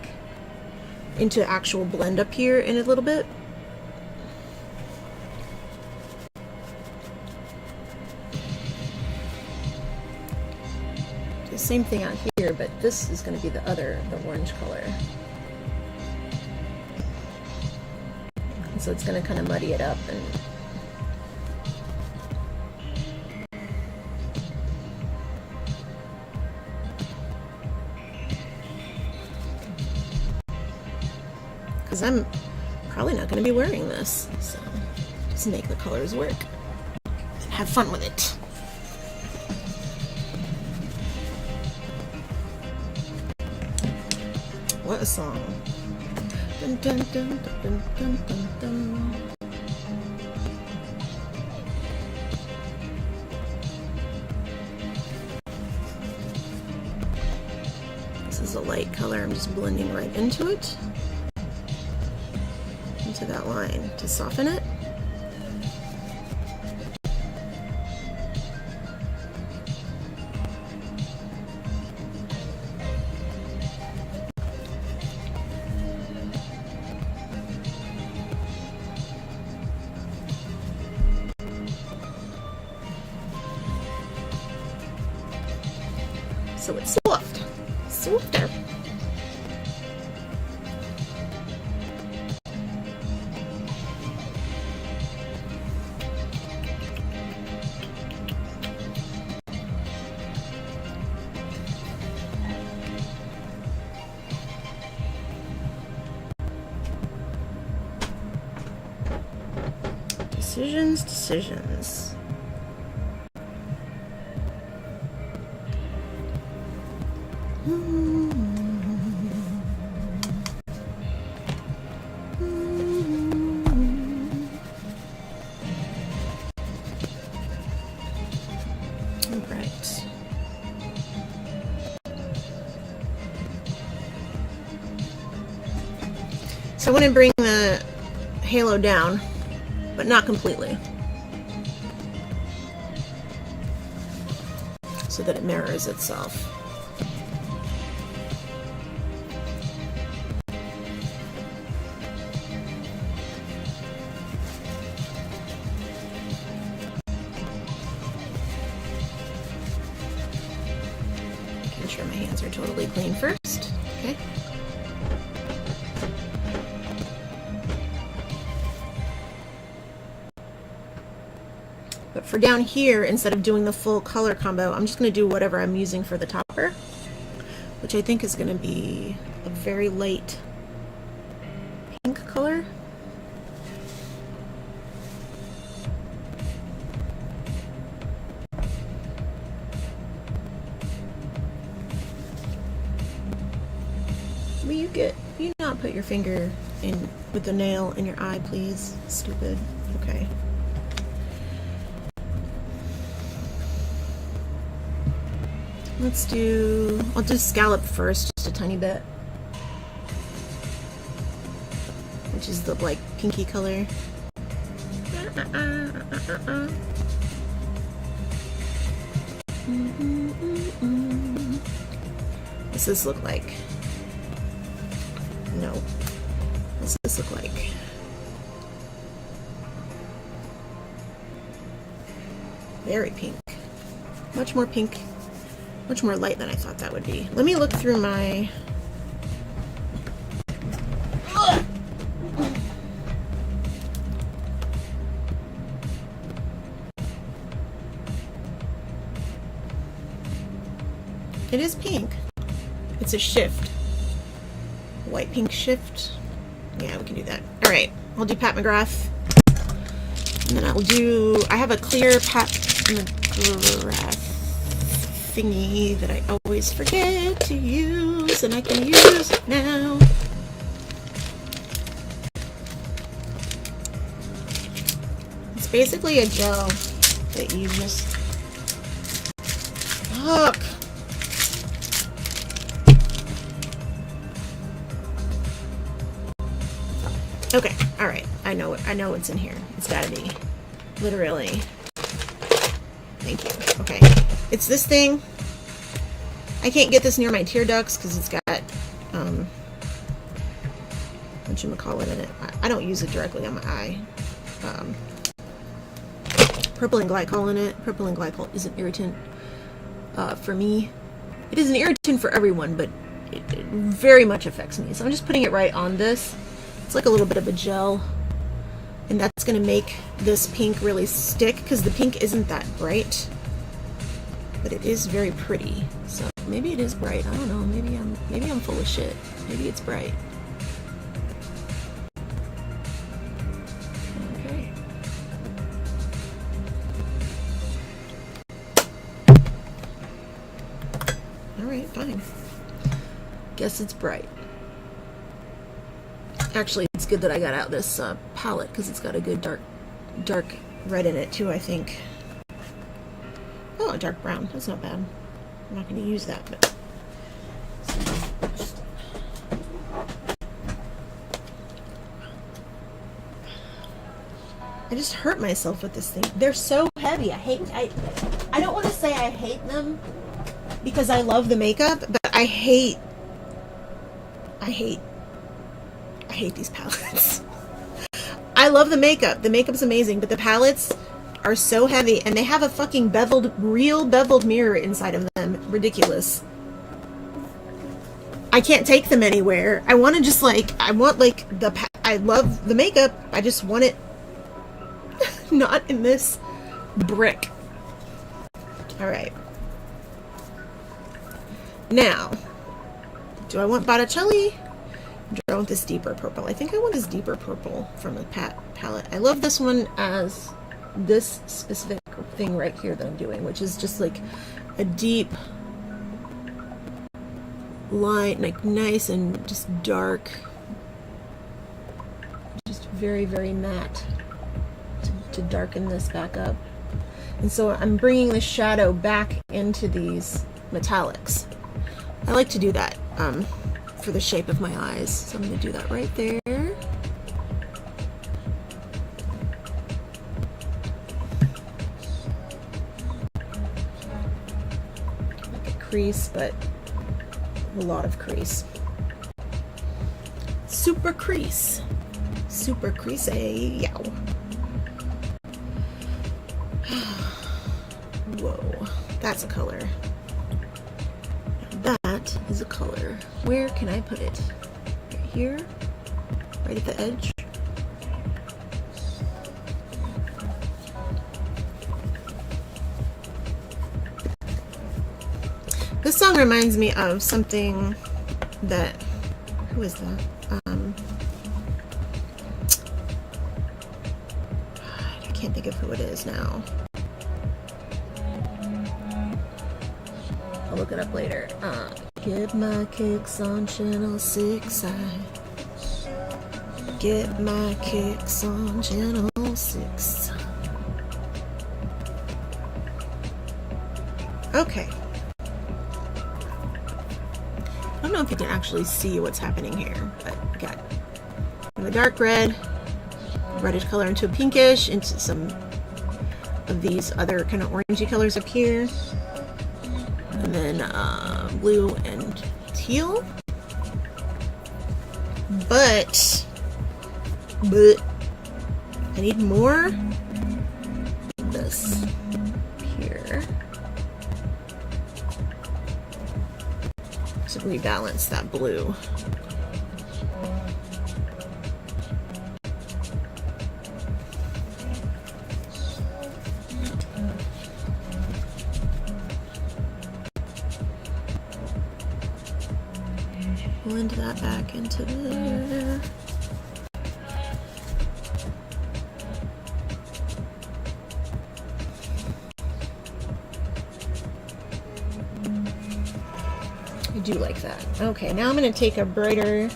A: into actual blend up here in a little bit. The same thing out here, but this is going to be the orange color. And so it's going to kind of muddy it up. And because I'm probably not going to be wearing this, so just make the colors work and have fun with it. What a song. Dun, dun, dun, dun, dun, dun, dun. This is a light color. I'm just blending right into it, into that line to soften it. So it's soft, softer. Decisions. So I want to bring the halo down, but not completely, so that it mirrors itself. Making sure my hands are totally clean first. Okay. But for down here, instead of doing the full color combo, I'm just going to do whatever I'm using for the topper, which I think is going to be a very light pink color. Will you not put your finger in with the nail in your eye, please? Stupid. Okay. I'll do scallop first, just a tiny bit, which is the like pinky color. What's this look like? No. What's this look like? Very pink. Much more pink. Much more light than I thought that would be. Let me look through my... It is pink. It's a shift. White pink shift. Yeah, we can do that. Alright, I'll do Pat McGrath. And then I have a clear Pat McGrath thingy that I always forget to use, and I can use it now. It's basically a gel that you just look. Okay, all right. I know what's in here. It's gotta be literally. Thank you. Okay. It's this thing. I can't get this near my tear ducts because it's got whatchamacallit in it. I don't use it directly on my eye. Propylene glycol in it. Propylene glycol is an irritant for me. It is an irritant for everyone, but it very much affects me. So I'm just putting it right on this. It's like a little bit of a gel. And that's going to make this pink really stick, because the pink isn't that bright, but it is very pretty. So maybe it is bright. I don't know. Maybe I'm full of shit. Maybe it's bright. Okay. All right, fine. Guess it's bright. Actually, it's good that I got out this palette, because it's got a good dark red in it too, I think. Oh, a dark brown. That's not bad. I'm not going to use that, but... I just hurt myself with this thing. They're so heavy. I don't want to say I hate them, because I love the makeup, but I hate these palettes. I love the makeup. The makeup's amazing, but the palettes are so heavy, and they have a fucking real beveled mirror inside of them. Ridiculous. I can't take them anywhere. I want to just I love the makeup. I just want it not in this brick. All right. Now, do I want Botticelli? Do I want this deeper purple? I think I want this deeper purple from the palette. I love this one as this specific thing right here that I'm doing, which is just like a deep line, like nice and just dark, just very, very matte to darken this back up. And so I'm bringing the shadow back into these metallics. I like to do that for the shape of my eyes, so I'm going to do that right there. Like a crease, but a lot of crease. Super crease. Super crease, yow. Whoa, that's a color. That is a color. Where can I put it? Right here? Right at the edge? This song reminds me of something that... Who is that? I can't think of who it is now. I'll look it up later. Get my kicks on channel 6. I get my kicks on channel 6. Okay. I don't know if you can actually see what's happening here, but I got the dark red, reddish color into a pinkish, into some of these other kind of orangey colors up here. And then blue and teal, but I need more of this here to rebalance that blue. Blend that back into there. I do like that. Okay, now I'm going to take a brighter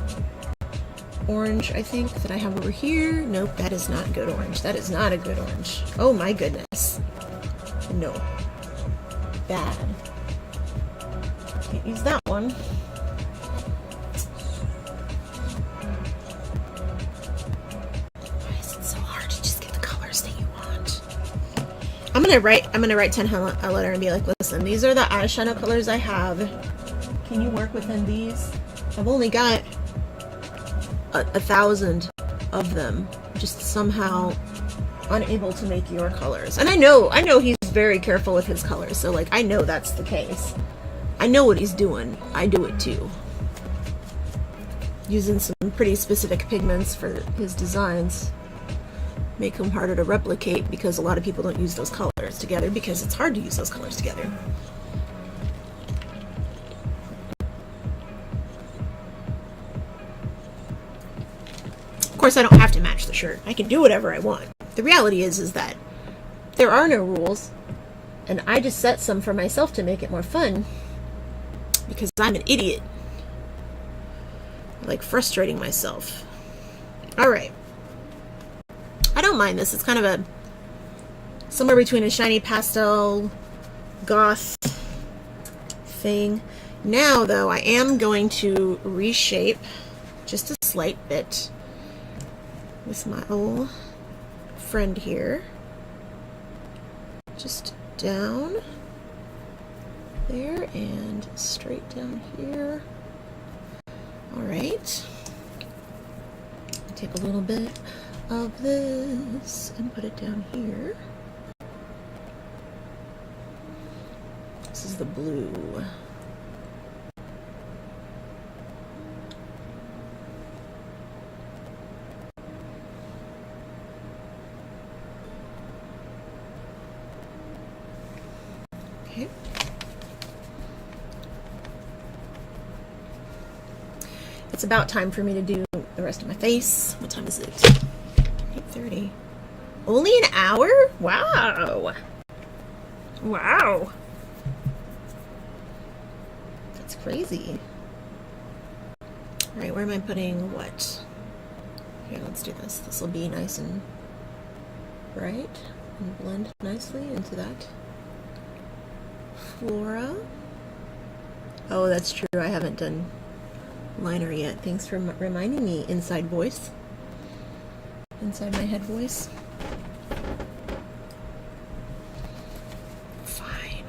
A: orange, I think, that I have over here. Nope, that is not good orange. That is not a good orange. Oh my goodness. No. Bad. Can't use that one. I'm gonna write 10 a letter and be like, listen, these are the eyeshadow colors I have. Can you work within these? I've only got 1,000 of them. Just somehow unable to make your colors. And I know he's very careful with his colors, so like I know that's the case. I know what he's doing. I do it too. Using some pretty specific pigments for his designs. make them harder to replicate because a lot of people don't use those colors together because it's hard to use those colors together. Of course, I don't have to match the shirt. I can do whatever I want. The reality is that there are no rules, and I just set some for myself to make it more fun because I'm an idiot. I like frustrating myself. All right. I don't mind this. It's kind of a somewhere between a shiny pastel goth thing. Now, though, I am going to reshape just a slight bit with my old friend here. Just down there and straight down here. All right. Take a little bit of this and put it down here. This is the blue. Okay. It's about time for me to do the rest of my face. What time is it? 8:30. Only an hour? Wow. Wow. That's crazy. All right, where am I putting what? Here, let's do this. This will be nice and bright and blend nicely into that flora. Oh, that's true. I haven't done liner yet. Thanks for reminding me, inside voice. Inside my head voice. Fine.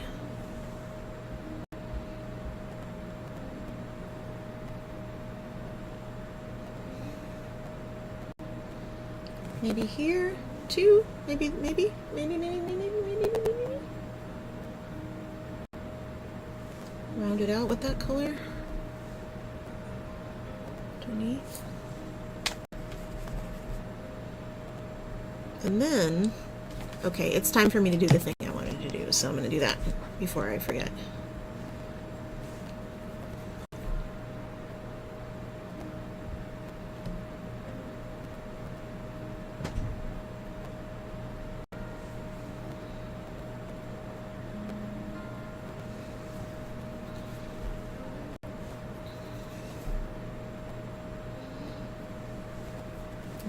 A: Maybe here too. Maybe. Round it out with that color. Underneath. And then, okay, it's time for me to do the thing I wanted to do, so I'm going to do that before I forget.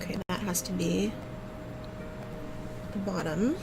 A: Okay, that has to be the bottom.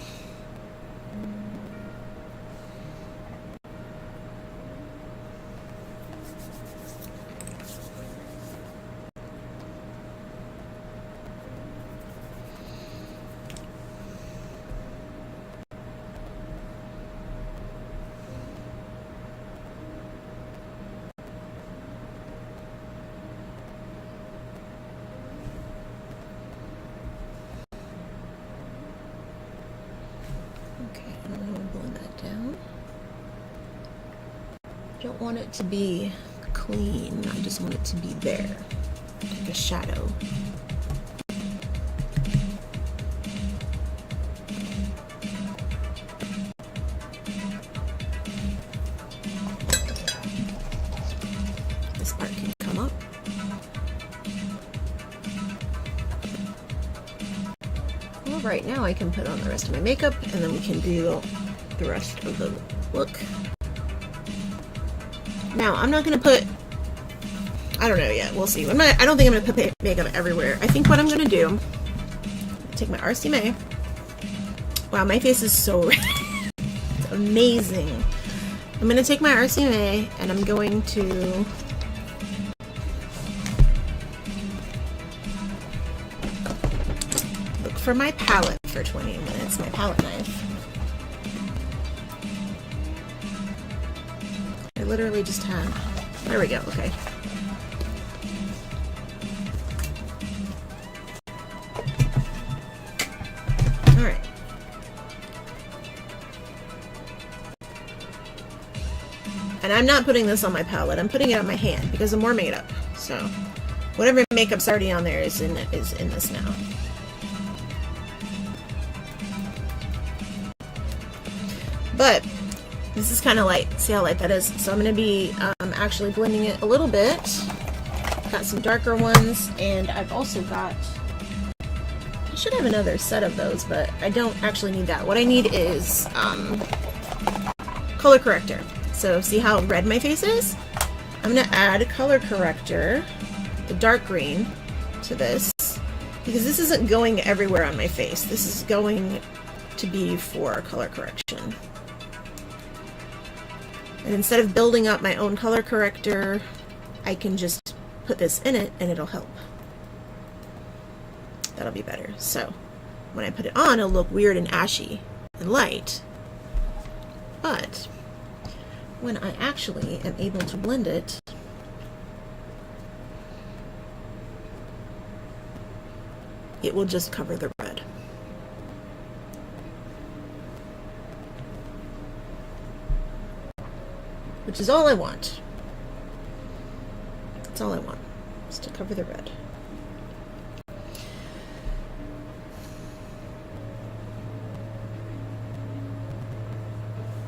A: I don't want it to be clean, I just want it to be there, like a shadow. This part can come up. Well, right now I can put on the rest of my makeup and then we can do the rest of the look. Now, I'm not going to put, I don't know yet, we'll see. I don't think I'm going to put makeup everywhere. I think what I'm going to do, take my RCMA. Wow, my face is so red. It's amazing. I'm going to take my RCMA and I'm going to look for my palette for 20 minutes, my palette knife. I literally just had, there we go, okay. All right. And I'm not putting this on my palette, I'm putting it on my hand because I'm warming it up. So whatever makeup's already on there is in this now. But this is kind of light. See how light that is? So I'm going to be actually blending it a little bit. Got some darker ones, and I've also got, I should have another set of those, but I don't actually need that. What I need is color corrector. So see how red my face is? I'm going to add color corrector, the dark green, to this, because this isn't going everywhere on my face. This is going to be for color correction. And instead of building up my own color corrector, I can just put this in it and it'll help. That'll be better. So when I put it on, it'll look weird and ashy and light. But when I actually am able to blend it, it will just cover the red. Which is all I want. That's all I want, is to cover the red.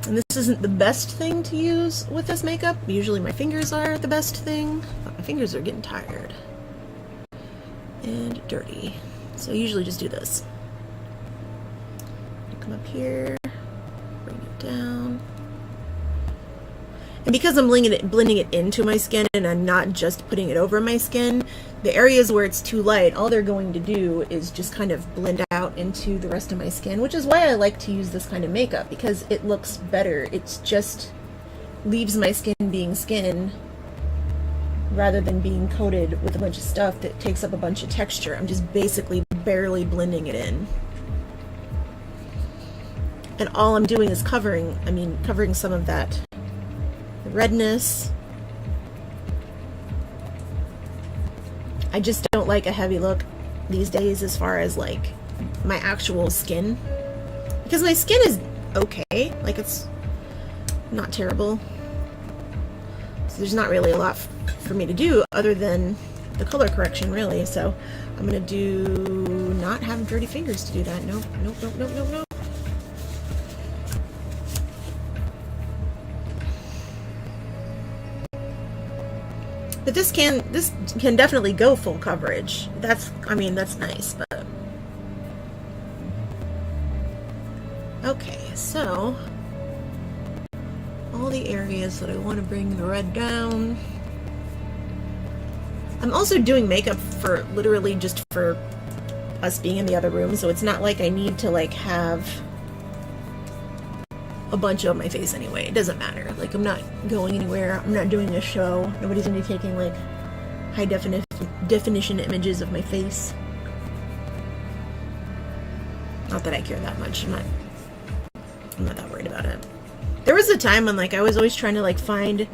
A: And this isn't the best thing to use with this makeup. Usually my fingers are the best thing, but my fingers are getting tired and dirty. So I usually just do this. Come up here, bring it down. And because I'm blending it into my skin and I'm not just putting it over my skin, the areas where it's too light, all they're going to do is just kind of blend out into the rest of my skin, which is why I like to use this kind of makeup, because it looks better. It's just leaves my skin being skin rather than being coated with a bunch of stuff that takes up a bunch of texture. I'm just basically barely blending it in. And all I'm doing is covering some of that redness. I just don't like a heavy look these days as far as like my actual skin, because my skin is okay, like it's not terrible, so there's not really a lot for me to do other than the color correction, really. So I'm gonna not have dirty fingers to do that. Nope, nope, nope, nope, nope, nope. But this can definitely go full coverage. That's nice, but okay, so all the areas that I want to bring the red down. I'm also doing makeup for literally just for us being in the other room, so it's not like I need to like have a bunch on my face anyway. It doesn't matter. Like, I'm not going anywhere. I'm not doing a show. Nobody's gonna be taking like high definition images of my face. Not that I care that much. I'm not that worried about it. There was a time when like I was always trying to like find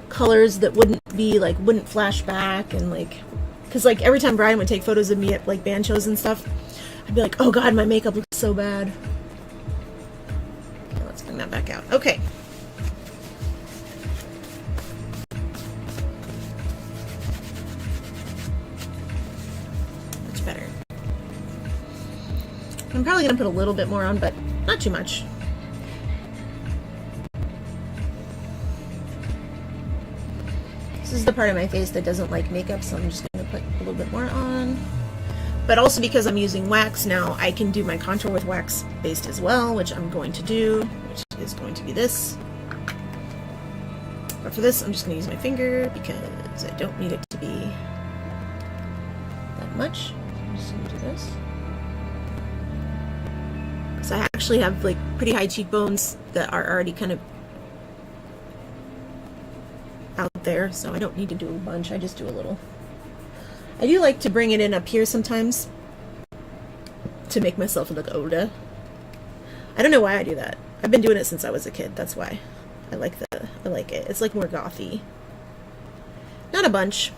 A: colors that wouldn't flash back, and like, because like every time Brian would take photos of me at like band shows and stuff, I'd be like, oh god, my makeup looks so bad. Bring that back out. Okay. Much better. I'm probably going to put a little bit more on, but not too much. This is the part of my face that doesn't like makeup, so I'm just going to put a little bit more on. But also because I'm using wax now, I can do my contour with wax based as well, which I'm going to do, which is going to be this. But for this, I'm just going to use my finger because I don't need it to be that much. I'm just going to do this. Because I actually have like pretty high cheekbones that are already kind of out there, so I don't need to do a bunch, I just do a little. I do like to bring it in up here sometimes to make myself look older. I don't know why I do that. I've been doing it since I was a kid. That's why I like it. It's like more gothy. Not a bunch.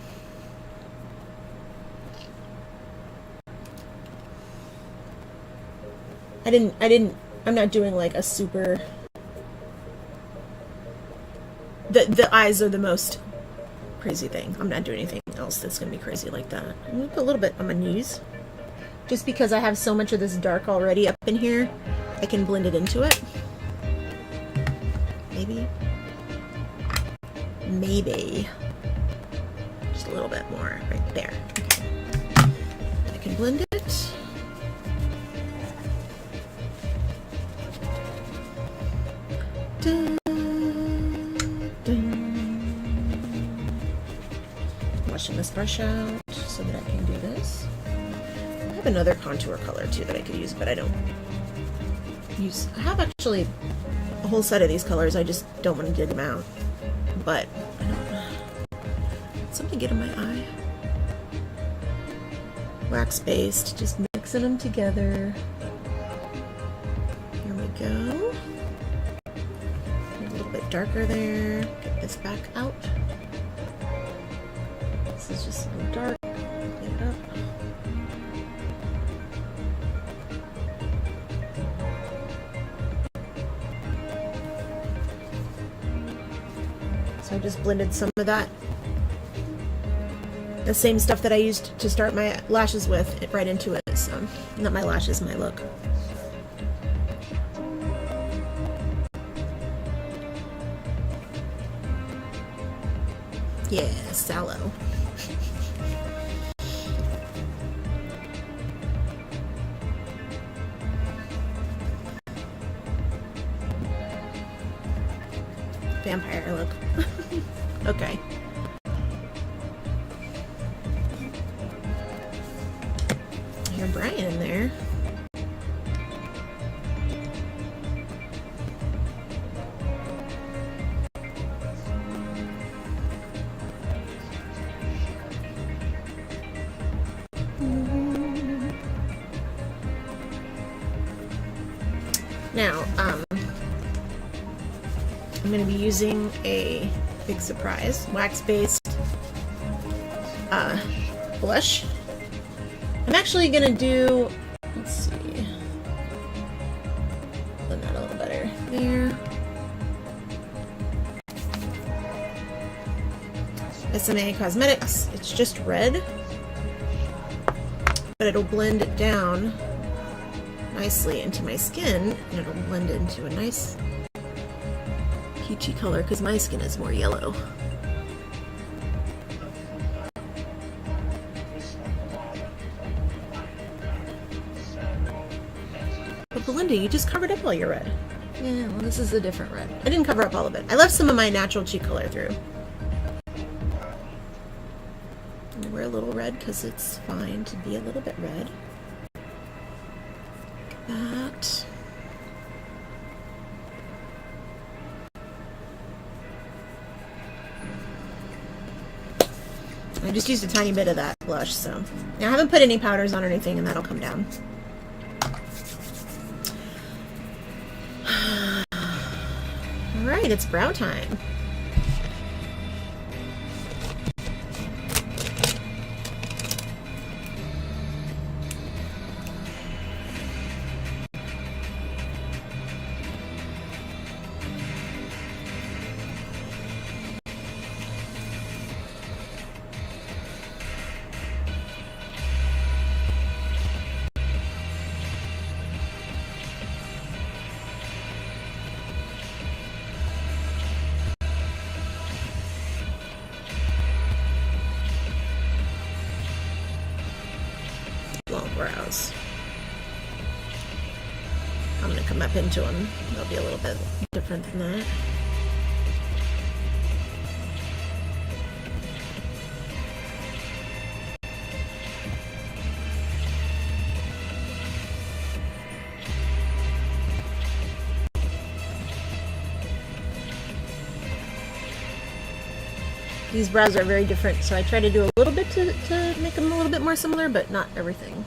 A: I'm not doing like a super. The eyes are the most crazy thing. I'm not doing anything else that's gonna be crazy like that. I'm gonna put a little bit on my knees, just because I have so much of this dark already up in here. I can blend it into it. maybe. Maybe. Just a little bit more right there. Okay. I can blend it. Dun, dun. Washing this brush out so that I can do this. I have another contour color too that I could use, but I don't use. I have actually a whole set of these colors. I just don't want to dig them out. But I don't. Something get in my eye. Wax based, just mixing them together. Here we go. A little bit darker there. Get this back out. This is just a little dark. Get it up. So I just blended some of that, the same stuff that I used to start my lashes with, right into it. So, not my lashes, my look. Yeah, sallow. Vampire look. Okay. I hear Brian in there. Now, I'm going to be using a big surprise wax-based blush. I'm actually going to do, let's see, blend that a little better there. Besame Cosmetics. It's just red, but it'll blend it down nicely into my skin, and it'll blend into a nice peachy color because my skin is more yellow. But Belinda, you just covered up all your red. Yeah, well, this is a different red. I didn't cover up all of it. I left some of my natural cheek color through. And we're a little red because it's fine to be a little bit red. That. I just used a tiny bit of that blush, so now I haven't put any powders on or anything, and that'll come down. All right, it's brow time. Long brows. I'm going to come up into them. They'll be a little bit different than that. These brows are very different, so I try to do a little bit to make them a little bit more similar, but not everything.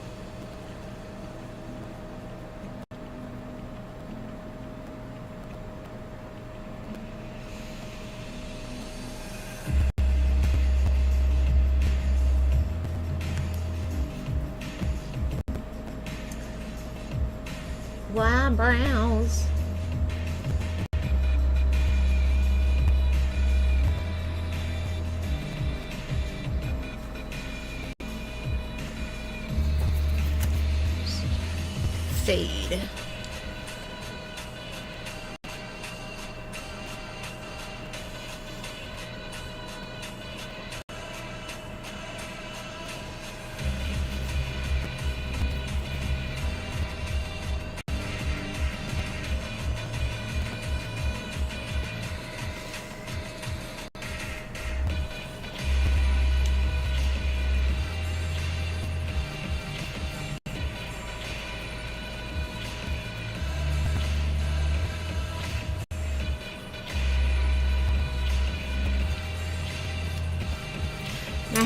A: Wow, brows. Fade.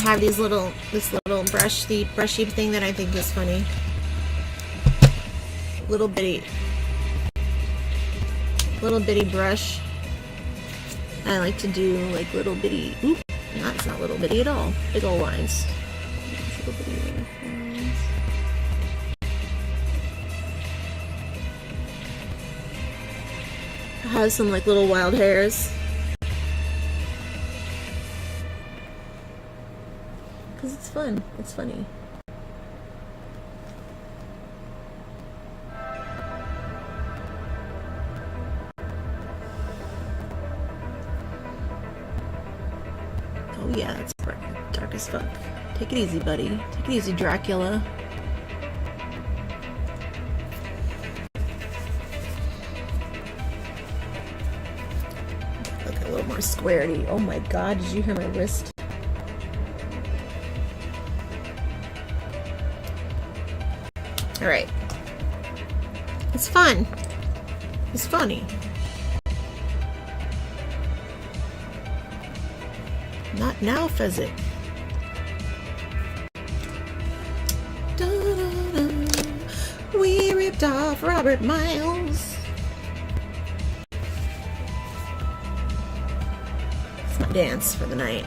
A: have this little brushy thing that I think is funny. Little bitty brush. I like to do like little bitty, oop, no, it's not little bitty at all. Big old lines. Little bitty lines. It has some like little wild hairs. Because it's fun. It's funny. Oh yeah, it's dark as fuck. Take it easy, buddy. Take it easy, Dracula. Look a little more squaredy. Oh my god, did you hear my wrist? Alright. It's fun. It's funny. Not now, Pheasant. We ripped off Robert Miles. It's my dance for the night.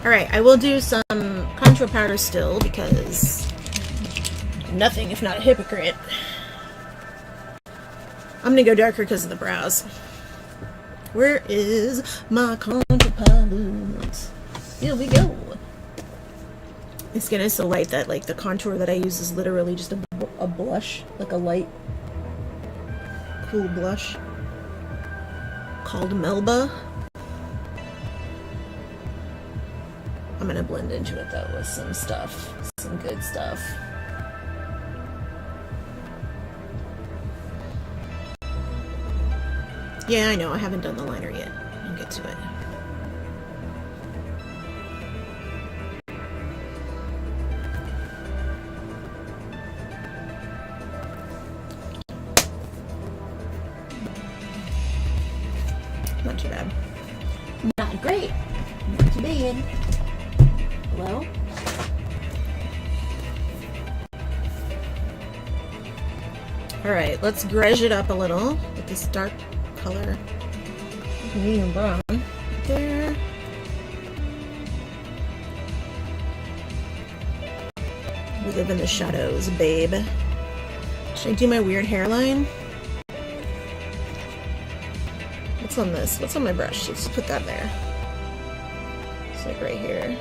A: Alright, I will do some contour powder still because nothing if not a hypocrite. I'm gonna go darker because of the brows. Where is my contour palette? Here we go. My skin is so light that like the contour that I use is literally just a blush, like a light, cool blush called Melba. I'm gonna blend into it though with some stuff, some good stuff. Yeah, I know, I haven't done the liner yet. I'll get to it. Not too bad. Not great. Not too bad. Hello? Alright, let's grudge it up a little with this dark color. Medium brown. There. We live in the shadows, babe. Should I do my weird hairline? What's on this? What's on my brush? Let's put that there. It's like right here.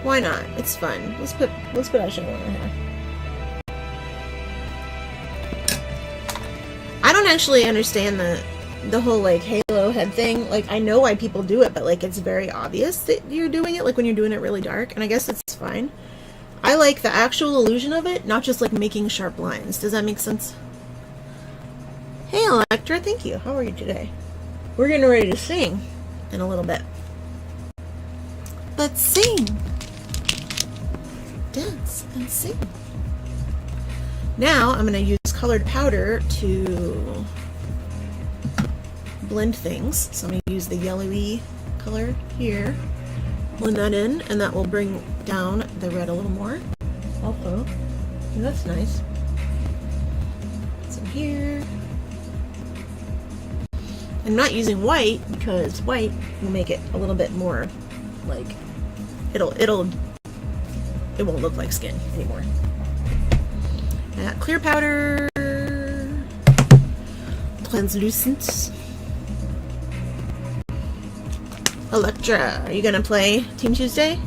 A: Why not? It's fun. Let's put eyeshadow on my hair. I don't actually understand the whole like halo head thing. Like I know why people do it, but like it's very obvious that you're doing it, like when you're doing it really dark, and I guess it's fine. I like the actual illusion of it, not just like making sharp lines. Does that make sense? Hey Electra, thank you. How are you today? We're getting ready to sing in a little bit. Let's sing. Dance and sing. Now I'm going to use colored powder to blend things. So I'm going to use the yellowy color here, blend that in, and that will bring down the red a little more. Also, that's nice. Some here. I'm not using white because white will make it a little bit more like it won't look like skin anymore. Clear powder, translucent. Electra, are you gonna play Team Tuesday?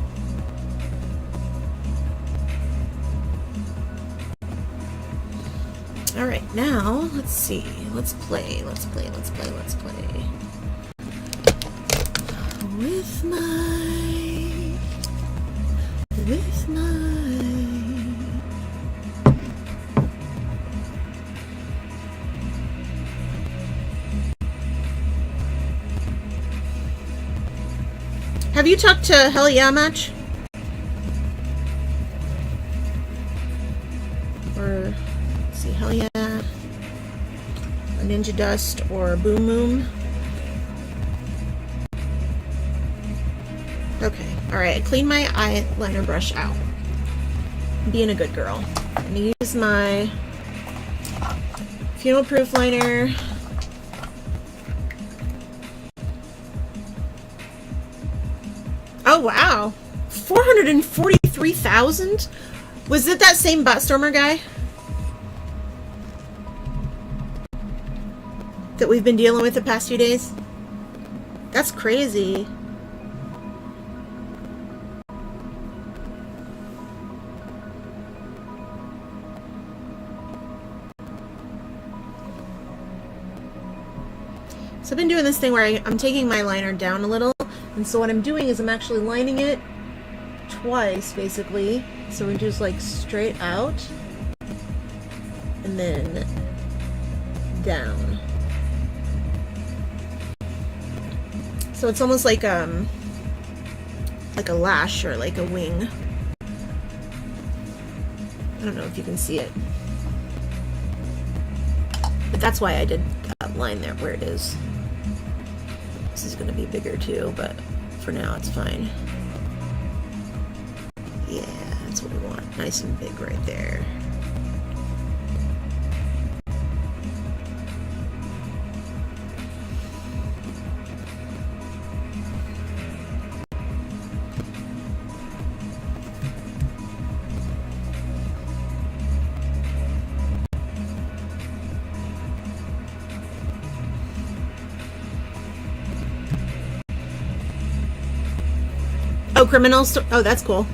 A: All right, now let's see. Let's play. With my. Have you talked to Hell Yeah much? Or, let's see, Hell Yeah. a Ninja Dust or a Boom Boom. Okay, alright, I cleaned my eyeliner brush out. I'm being a good girl. I'm gonna use my Funeral Proof liner. Oh wow, 443,000? Was it that same Bottstormer guy that we've been dealing with the past few days? That's crazy. So I've been doing this thing where I'm taking my liner down a little, and so what I'm doing is I'm actually lining it twice, basically. So we're just like straight out, and then down. So it's almost like a lash or like a wing. I don't know if you can see it, but that's why I did that line there where it is. This is going to be bigger too, but for now it's fine. Yeah, that's what we want. Nice and big right there. Oh, criminals. Oh, that's cool.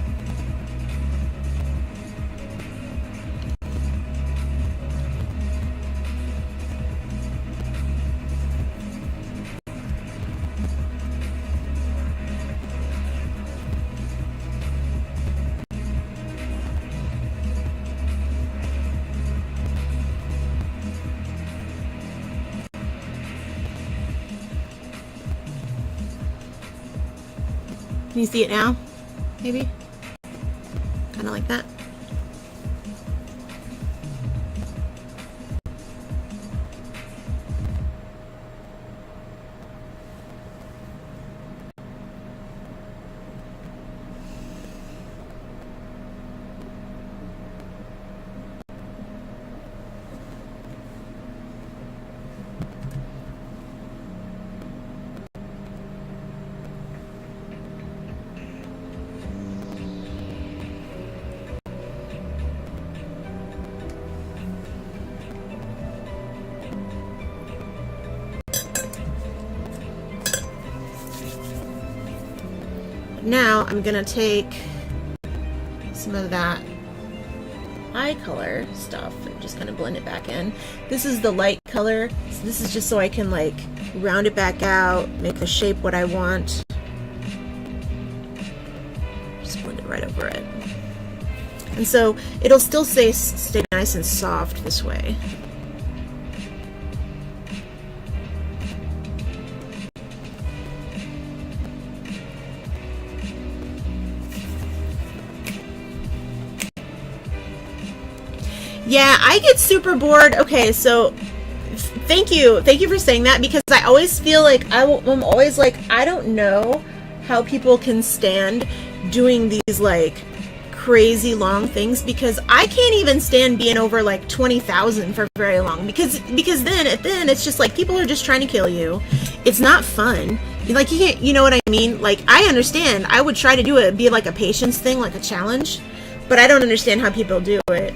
A: Can you see it now? Maybe? Kind of like that. Now I'm gonna take some of that eye color stuff and just kind of blend it back in. This is the light color, so this is just so I can like round it back out, make the shape what I want. Just blend it right over it. And so it'll still stay nice and soft this way. Yeah, I get super bored. Okay, so thank you for saying that, because I always feel like I'm always like, I don't know how people can stand doing these like crazy long things, because I can't even stand being over like 20,000 for very long, because then it's just like people are just trying to kill you. It's not fun. Like you can't, you know what I mean? Like I understand. I would try to do it, be like a patience thing, like a challenge, but I don't understand how people do it.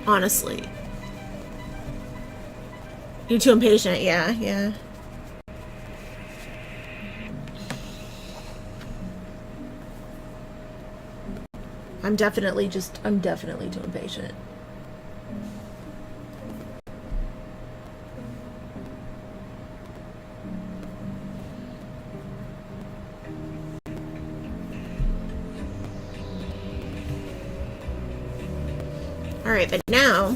A: Honestly. You're too impatient, yeah. I'm definitely too impatient. Alright, but now,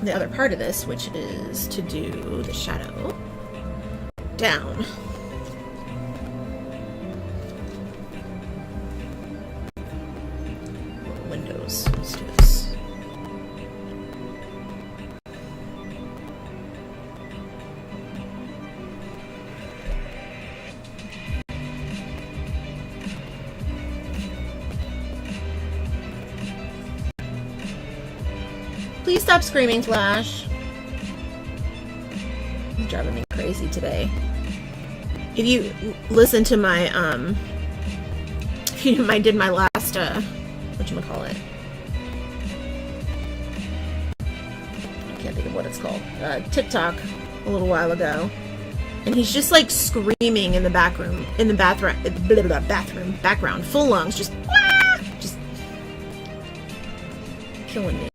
A: the other part of this, which is to do the shadow down. Windows. Let's do this. Please stop screaming, Flash. It's driving me crazy today. If you listen to my, if you did my last, whatchamacallit? I can't think of what it's called. TikTok a little while ago. And he's just like screaming in the background, background, full lungs, just killing me.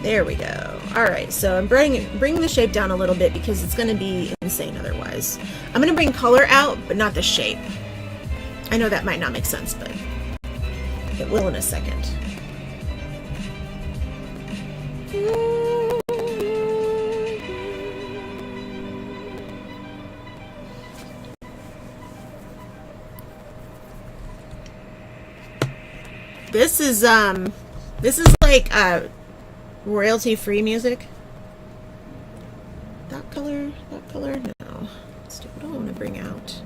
A: There we go. All right, so I'm bringing the shape down a little bit because it's going to be insane otherwise. I'm going to bring color out, but not the shape. I know that might not make sense, but it will in a second. This is like royalty-free music. That color, no. Let's do what I want to bring out.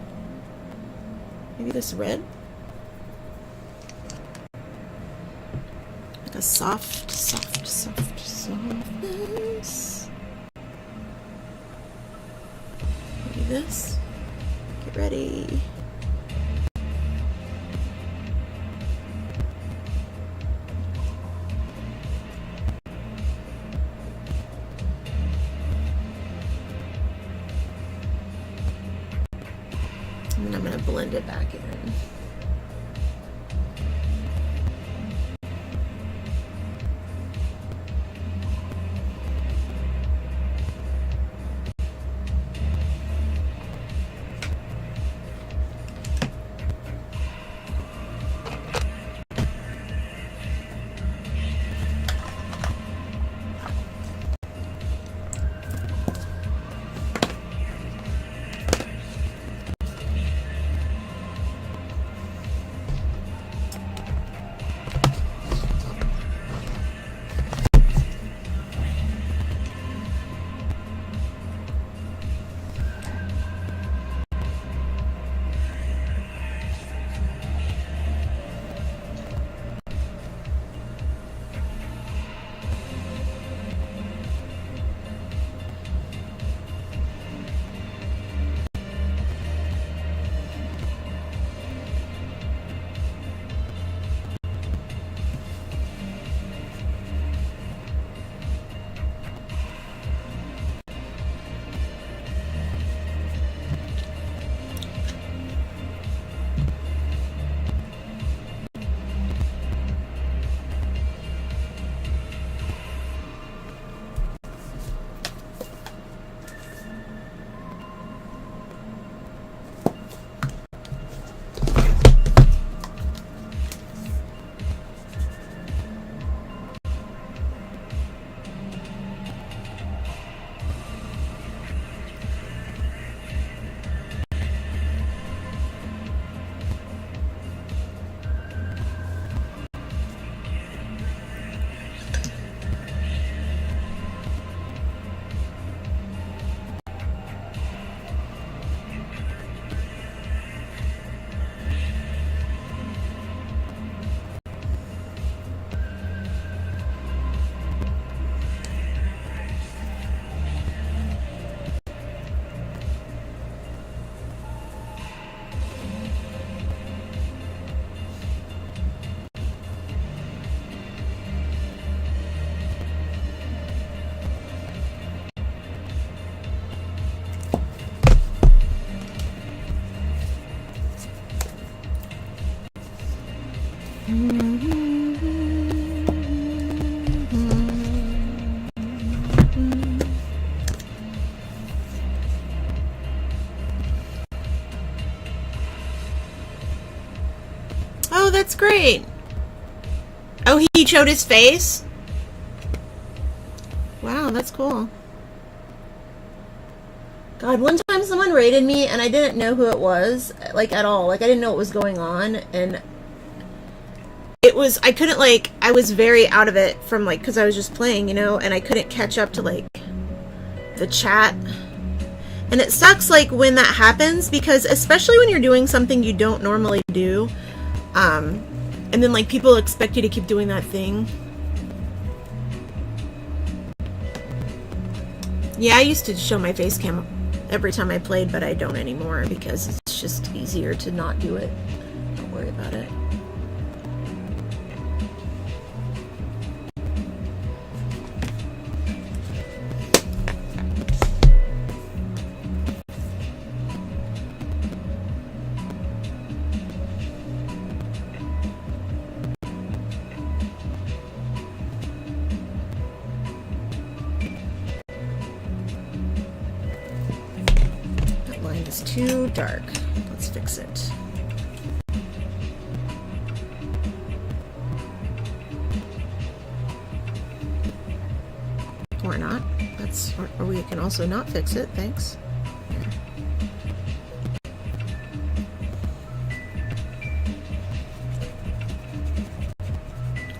A: Maybe this red? Like a softness. Maybe this. Get ready. And then I'm going to blend it back in. Oh, that's great. Oh, he showed his face? Wow, that's cool. God, one time someone raided me and I didn't know who it was, like, at all. Like, I didn't know what was going on, and it was, I couldn't, like, I was very out of it from, like, because I was just playing, you know, and I couldn't catch up to, like, the chat. And it sucks, like, when that happens, because especially when you're doing something you don't normally do, and then, like, people expect you to keep doing that thing. Yeah, I used to show my face cam every time I played, but I don't anymore because it's just easier to not do it. Don't worry about it. It's too dark. Let's fix it. Or not. Or we can also not fix it. Thanks.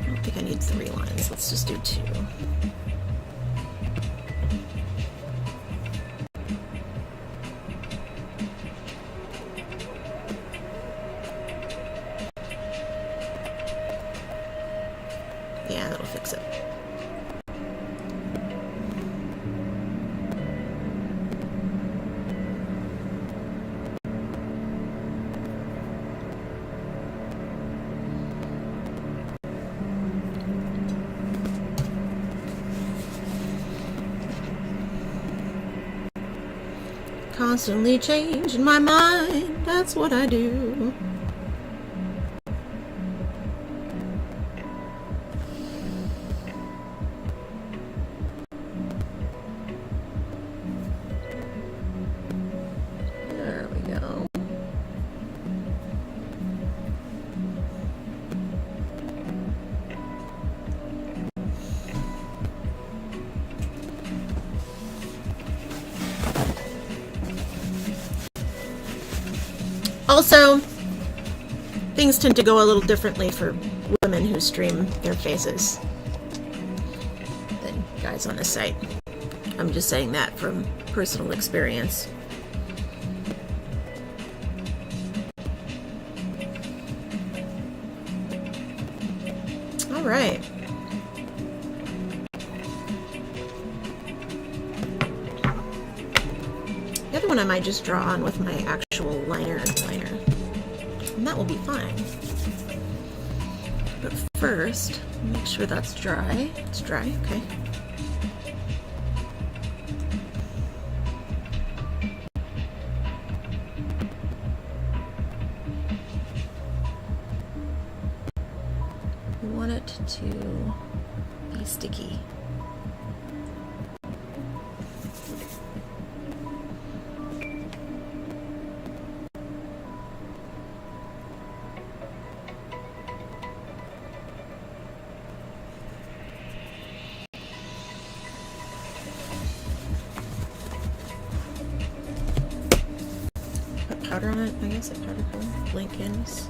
A: I don't think I need 3 lines. Let's just do 2. Yeah, that'll fix it. Constantly changing my mind, that's what I do. There we go. Also, things tend to go a little differently for women who stream their faces than guys on the site. I'm just saying that from personal experience. All right. The other one I might just draw on with my actual liner, and that will be fine. But first, make sure that's dry. It's dry, okay. We want it to be sticky. Powder on it, I guess, a powder color, blank canvas.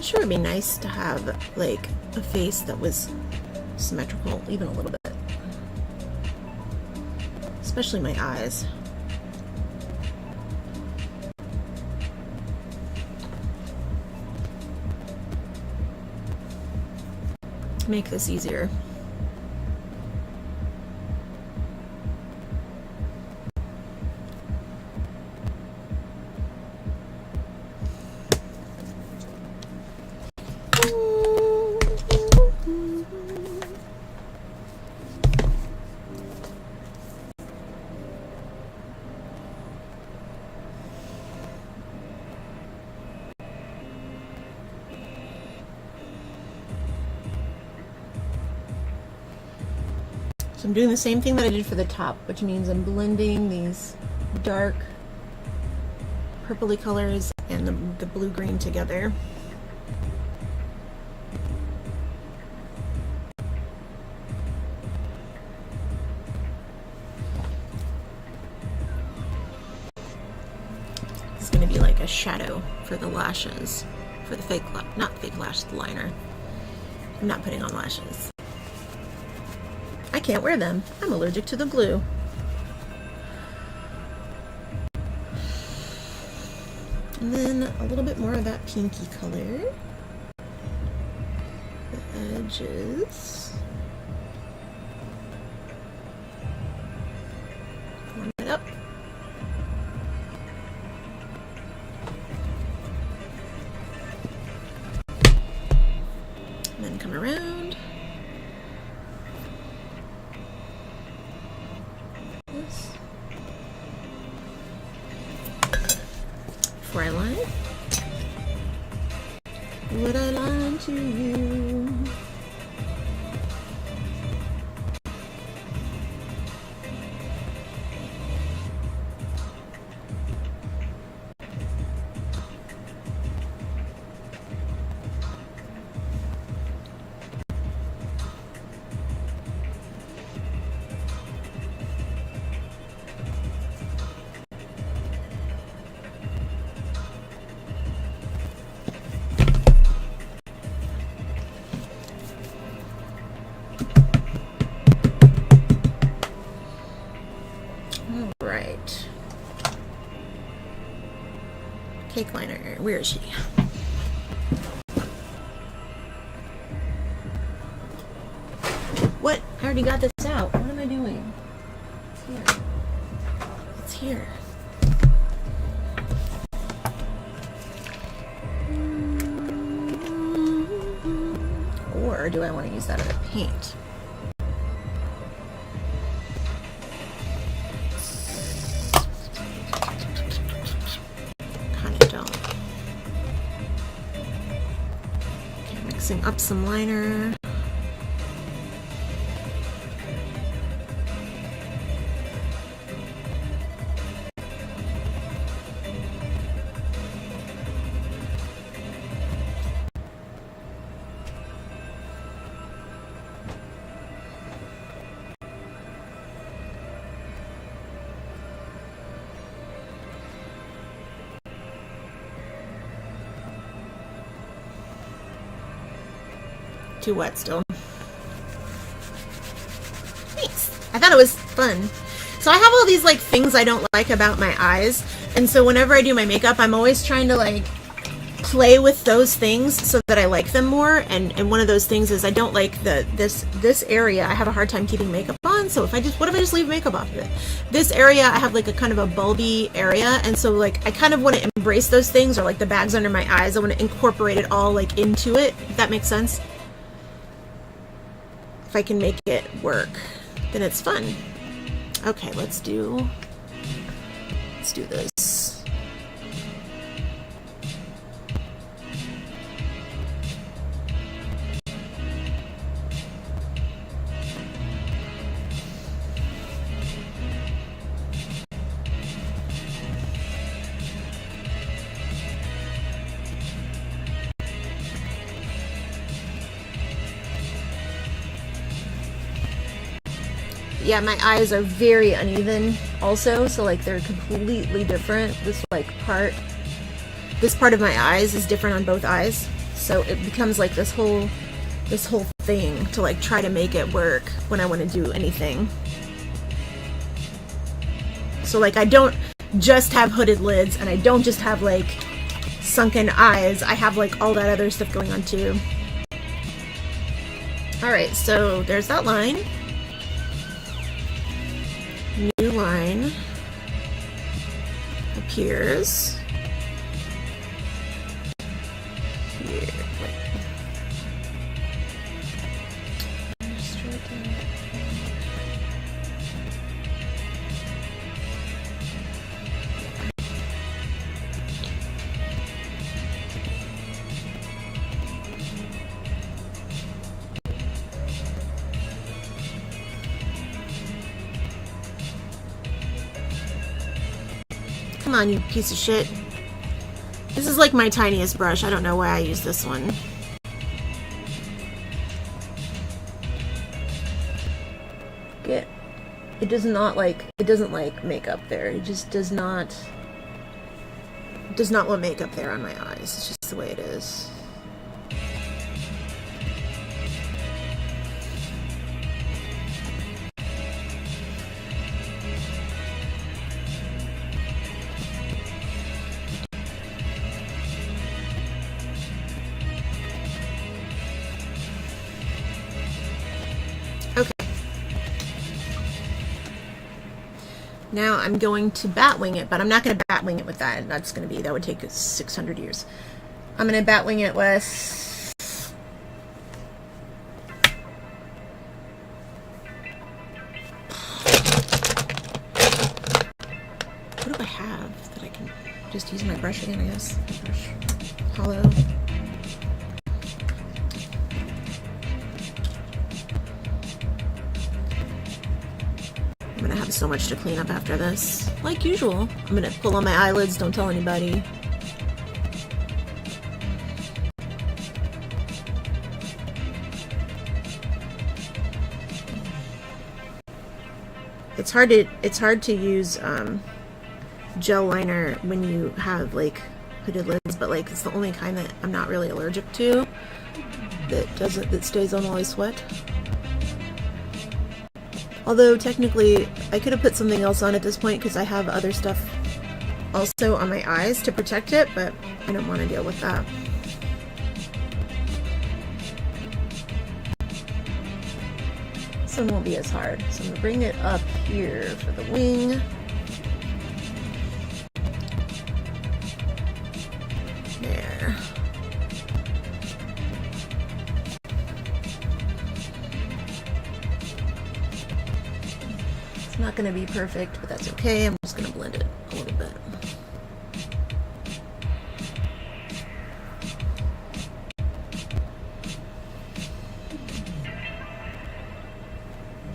A: Sure, it'd be nice to have like a face that was symmetrical, even a little bit, especially my eyes. To make this easier. So I'm doing the same thing that I did for the top, which means I'm blending these dark purpley colors and the blue-green together. It's going to be like a shadow for the lashes, for the fake, not fake lash, the liner. I'm not putting on lashes. I can't wear them. I'm allergic to the glue. And then a little bit more of that pinky color. The edges. Warm it up. And then come around. Before I line, would I lie to you? Right. Cake liner. Where is she? What? I already got this out. What am I doing? It's here. It's here. Or do I want to use that as a paint? Mixing up some liner. Too wet still. Thanks. I thought it was fun. So I have all these like things I don't like about my eyes, and so whenever I do my makeup, I'm always trying to like play with those things so that I like them more. And one of those things is I don't like this area. I have a hard time keeping makeup on. So what if I just leave makeup off of it? This area I have like a kind of a bulby area, and so like I kind of want to embrace those things, or like the bags under my eyes. I want to incorporate it all like into it. If that makes sense. If I can make it work, then it's fun. Okay, let's do this. Yeah, my eyes are very uneven also, so like they're completely different. This part of my eyes is different on both eyes, so it becomes like this whole thing to like try to make it work when I want to do anything. So like I don't just have hooded lids, and I don't just have like sunken eyes. I have like all that other stuff going on too. Alright, so there's that line. New line appears here. Come on, you piece of shit. This is like my tiniest brush. I don't know why I use this one. It does not like, it doesn't like makeup there. It just does not want makeup there on my eyes. It's just the way it is. Now I'm going to bat wing it, but I'm not going to bat wing it with that. That's going to be, that would take 600 years. I'm going to bat wing it with... What do I have that I can just use my brush again, I guess? Brush. Hollow. I'm gonna have so much to clean up after this. Like usual. I'm gonna pull on my eyelids, don't tell anybody. It's hard to use gel liner when you have like hooded lids, but like it's the only kind that I'm not really allergic to that stays on while I sweat. Although technically I could have put something else on at this point because I have other stuff also on my eyes to protect it, but I don't want to deal with that. This one won't be as hard. So I'm going to bring it up here for the wing. There. It's not going to be perfect, but that's okay. I'm just going to blend it a little bit.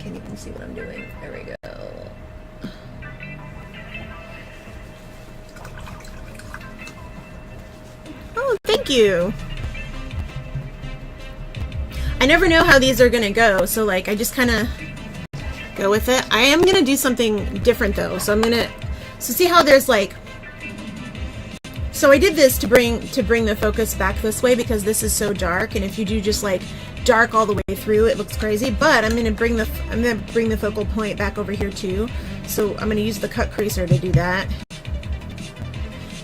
A: Can't even see what I'm doing. There we go. Oh, thank you. I never know how these are going to go, so like I just kind of go with it. I am gonna do something different though, so I'm gonna see how there's like, so I did this to bring the focus back this way because this is so dark, and if you do just like dark all the way through, it looks crazy. But I'm gonna bring the focal point back over here too, so I'm gonna use the cut creaser to do that,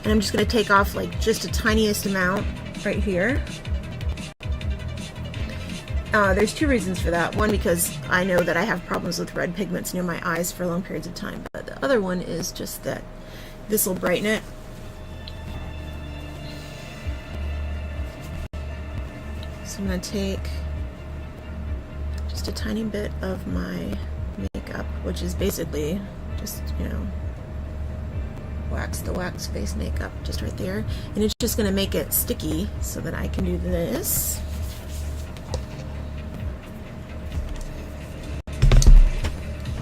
A: and I'm just gonna take off like just the tiniest amount right here. There's two reasons for that. One, because I know that I have problems with red pigments near my eyes for long periods of time, but the other one is just that this will brighten it. So I'm going to take just a tiny bit of my makeup, which is basically just, you know, the wax face makeup just right there, and it's just going to make it sticky so that I can do this.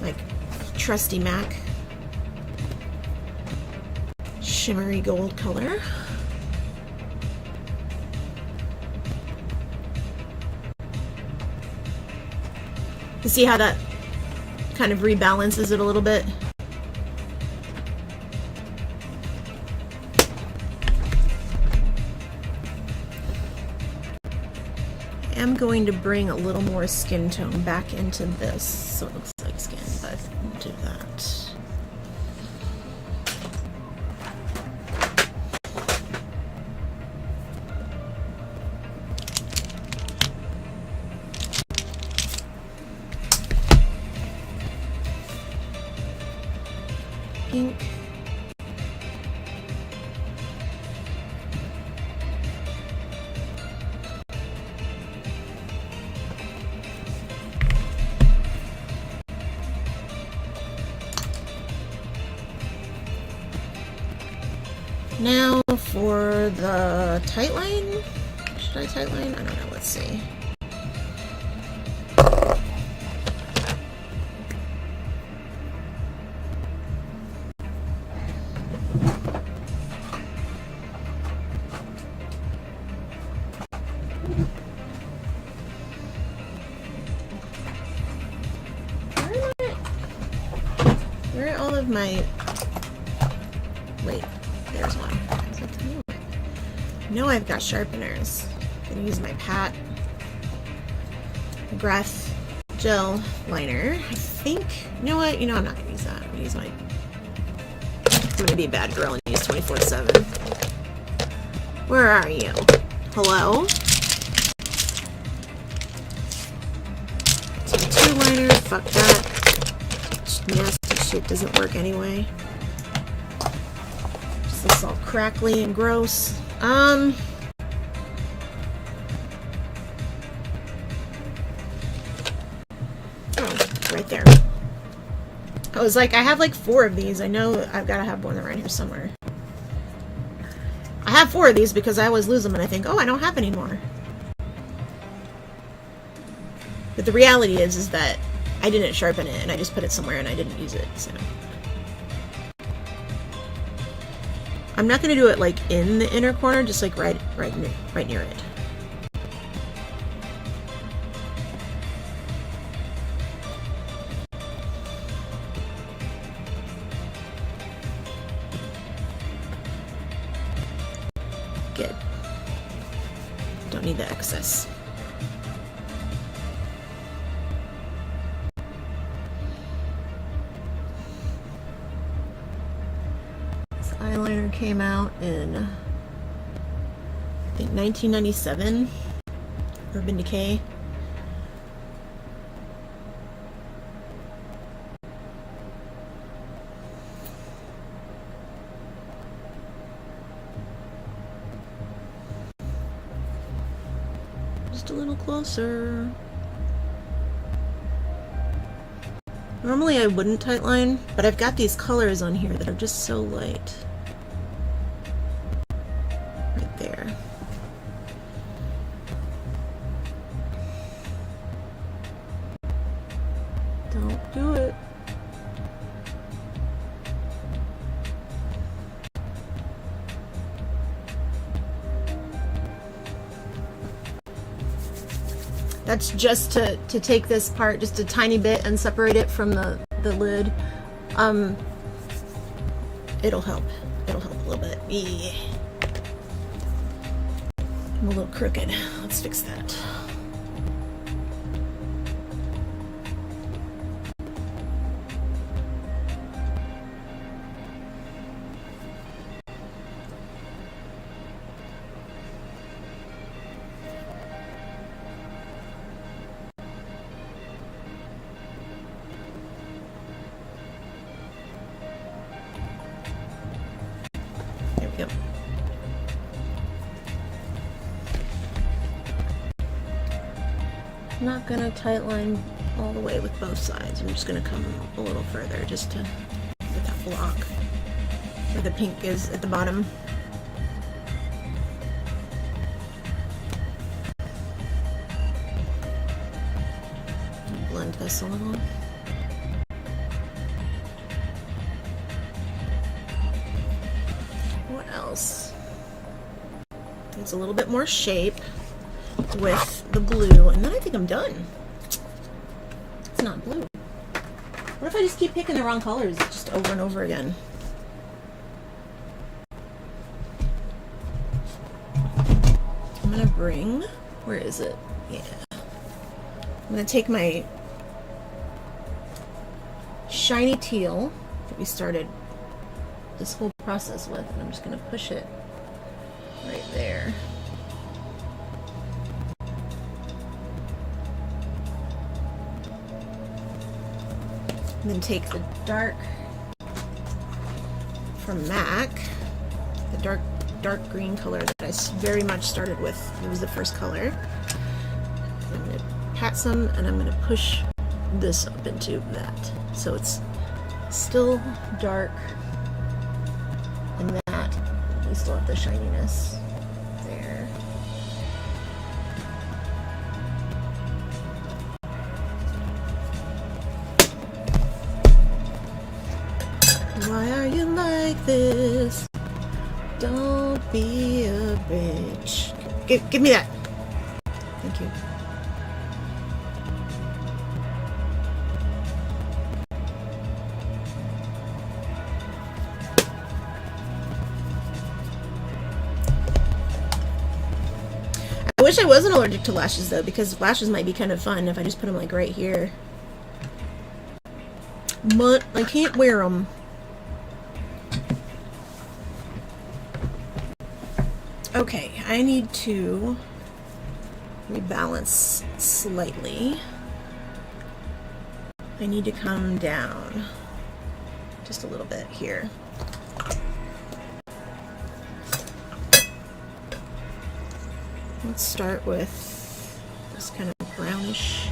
A: Like trusty MAC shimmery gold color. You see how that kind of rebalances it a little bit? I'm going to bring a little more skin tone back into this so it looks like skin, but I'll do that. Pink. Now for the tight line. Should I tight line? I don't know. Let's see. of my... Wait, there's one. Is that the new one? No, I've got sharpeners. I'm gonna use my Pat McGrath gel liner. I think... You know what? You know, I'm not gonna use that. I'm gonna use my... I'm gonna be a bad girl and use 24/7. Where are you? Hello? T2 liner, fuck that. Nasty shit doesn't work anyway. Just looks all crackly and gross. Oh, right there. I was like, I have like 4 of these. I know I've got to have one around here somewhere. I have 4 of these because I always lose them and I think, oh, I don't have any more. But the reality is that I didn't sharpen it and I just put it somewhere and I didn't use it, so. I'm not going to do it like in the inner corner, just like right near it. Good. Don't need the excess. This eyeliner came out in, I think, 1997. Urban Decay. Just a little closer. Normally I wouldn't tightline, but I've got these colors on here that are just so light. Right there. Don't do it. That's just to take this part just a tiny bit and separate it from the lid. It'll help. It'll help a little bit. Yeah. I'm a little crooked. Let's fix that. Yep. I'm not gonna tightline all the way with both sides. I'm just gonna come a little further just to get that block where the pink is at the bottom. Blend this a little. What else? Needs a little bit more shape with the blue, and then I think I'm done. It's not blue. What if I just keep picking the wrong colors just over and over again? I'm gonna bring, where is it? Yeah. I'm gonna take my shiny teal that we started this whole process with, and I'm just gonna push it right there. And then take the dark from MAC, the dark green color that I very much started with. It was the first color. I'm gonna pat some, and I'm gonna push this up into that, so it's still dark. And that, we still have the shininess there. Why are you like this? Don't be a bitch. Give me that. Thank you. wish I wasn't allergic to lashes though, because lashes might be kind of fun if I just put them like right here. But I can't wear them. Okay, I need to rebalance slightly. I need to come down just a little bit here. Let's start with this kind of brownish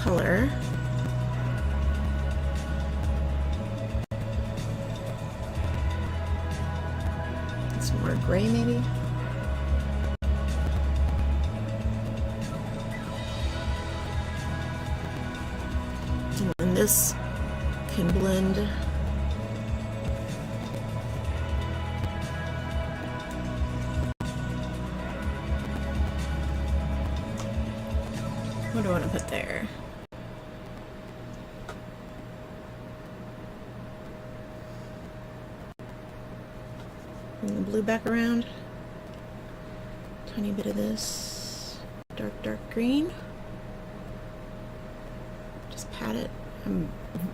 A: color. Some more gray maybe. And then this can blend. What do I want to put there? Bring the blue back around. Tiny bit of this dark green. Just pat it. I'm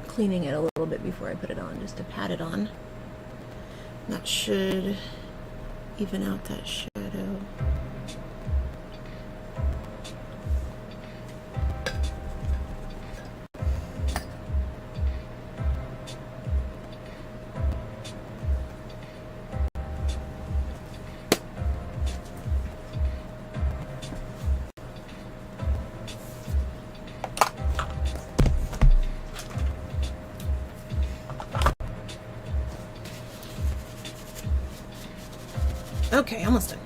A: cleaning it a little bit before I put it on, just to pat it on. That should even out that shadow. Okay, almost done.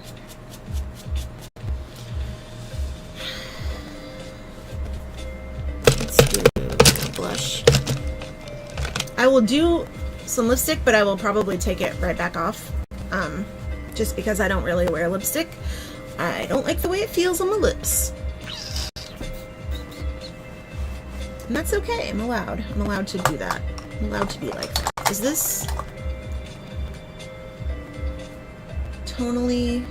A: Let's do a blush. I will do some lipstick, but I will probably take it right back off, just because I don't really wear lipstick. I don't like the way it feels on my lips. And that's okay, I'm allowed. I'm allowed to do that. I'm allowed to be like that. Is this tonally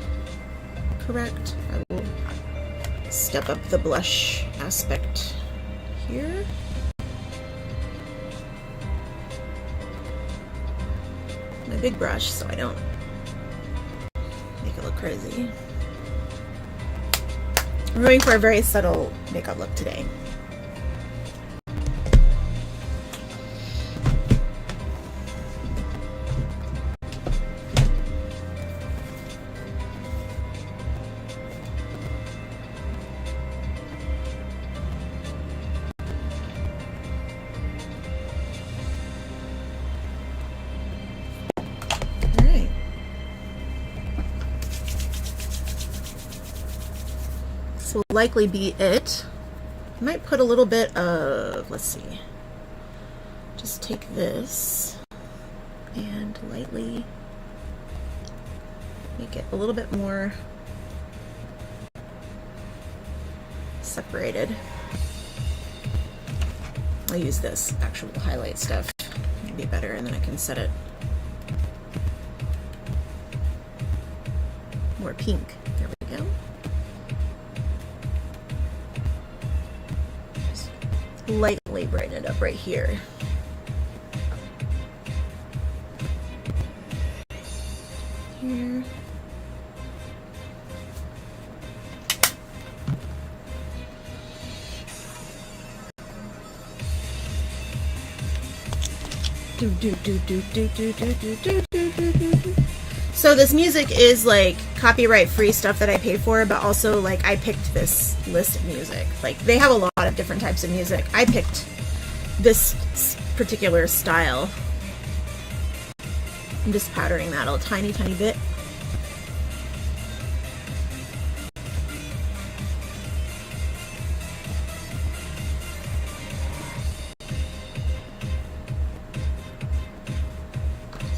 A: correct? I will step up the blush aspect here. My big brush so I don't make it look crazy. I'm going for a very subtle makeup look today. Will likely be it. I might put a little bit of, let's see, just take this and lightly make it a little bit more separated. I'll use this actual highlight stuff, it'll be better, and then I can set it more pink. There we go. Lightly brighten it up right here. Here. Do do do do do do do do do do do do. So this music is like copyright free stuff that I pay for, but also like I picked this list of music. Like they have a lot of different types of music. I picked this particular style. I'm just powdering that a tiny bit.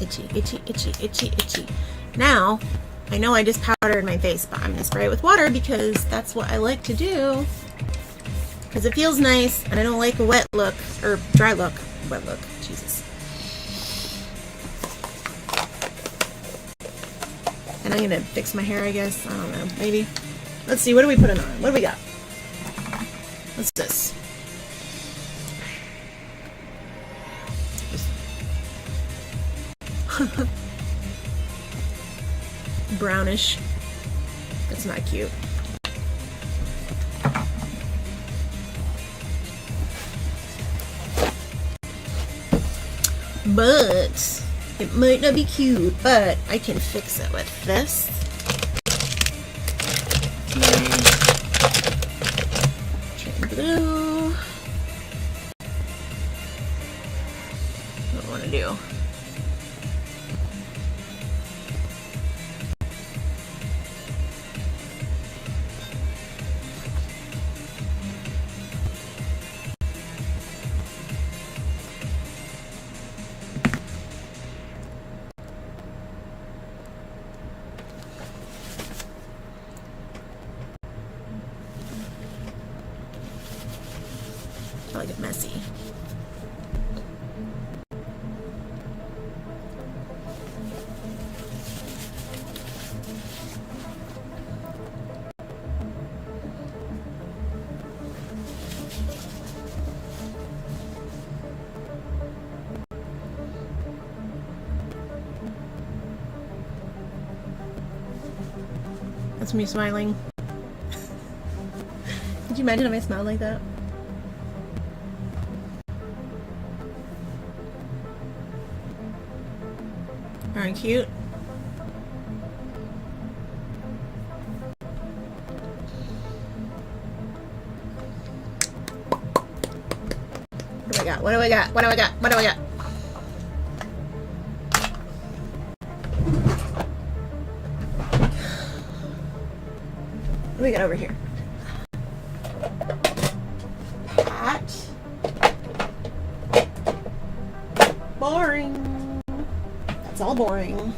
A: Itchy, itchy, itchy, itchy, itchy. Now, I know I just powdered my face, but I'm going to spray it with water because that's what I like to do. Because it feels nice, and I don't like a wet look, or dry look. Wet look, Jesus. And I'm gonna fix my hair, I guess. I don't know, maybe. Let's see, what are we putting on? What do we got? What's this? Brownish. That's not cute. But it might not be cute, but I can fix it with this. Trim blue. What do I want to do? I like it messy. That's me smiling. Could you imagine if I smiled like that? Aren't cute? What do I got? What do I got? What do I got? What do I got? What do we got over here? Pat. Boring. That's all boring.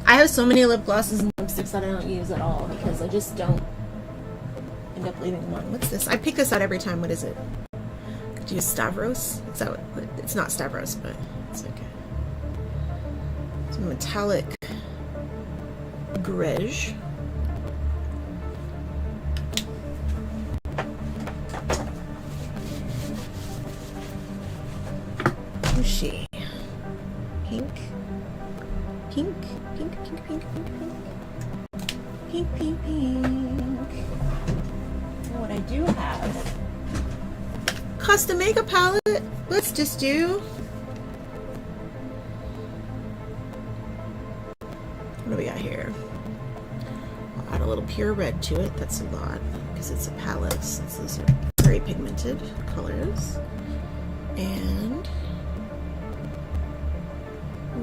A: I have so many lip glosses and lipsticks that I don't use at all because I just don't end up leaving one. What's this? I pick this out every time. What is it? Could you use Stavros? Is that what? It's not Stavros, but it's okay. It's a metallic Grege. Who's she? Pink? Pink? Pink, pink, pink, pink, pink. Pink, pink, pink. What I do have. Custom makeup palette. Let's just do. What do we got here? I'll add a little pure red to it. That's a lot because it's a palette. Since these are very pigmented colors. And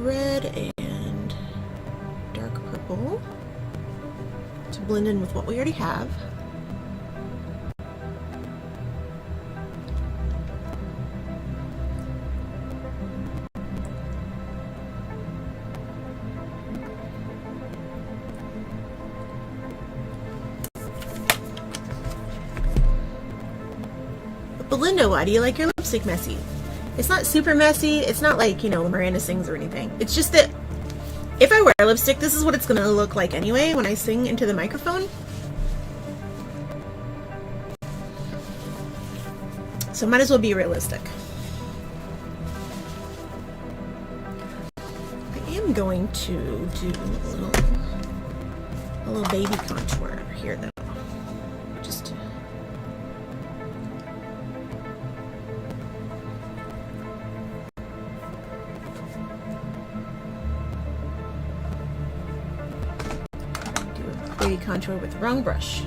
A: red and dark purple to blend in with what we already have. Belinda, why do you like your lipstick messy? It's not super messy. It's not like, you know, Miranda sings or anything. It's just that if I wear lipstick, this is what it's going to look like anyway when I sing into the microphone. So might as well be realistic. I am going to do a little baby contour here though. Just to baby contour with the wrong brush.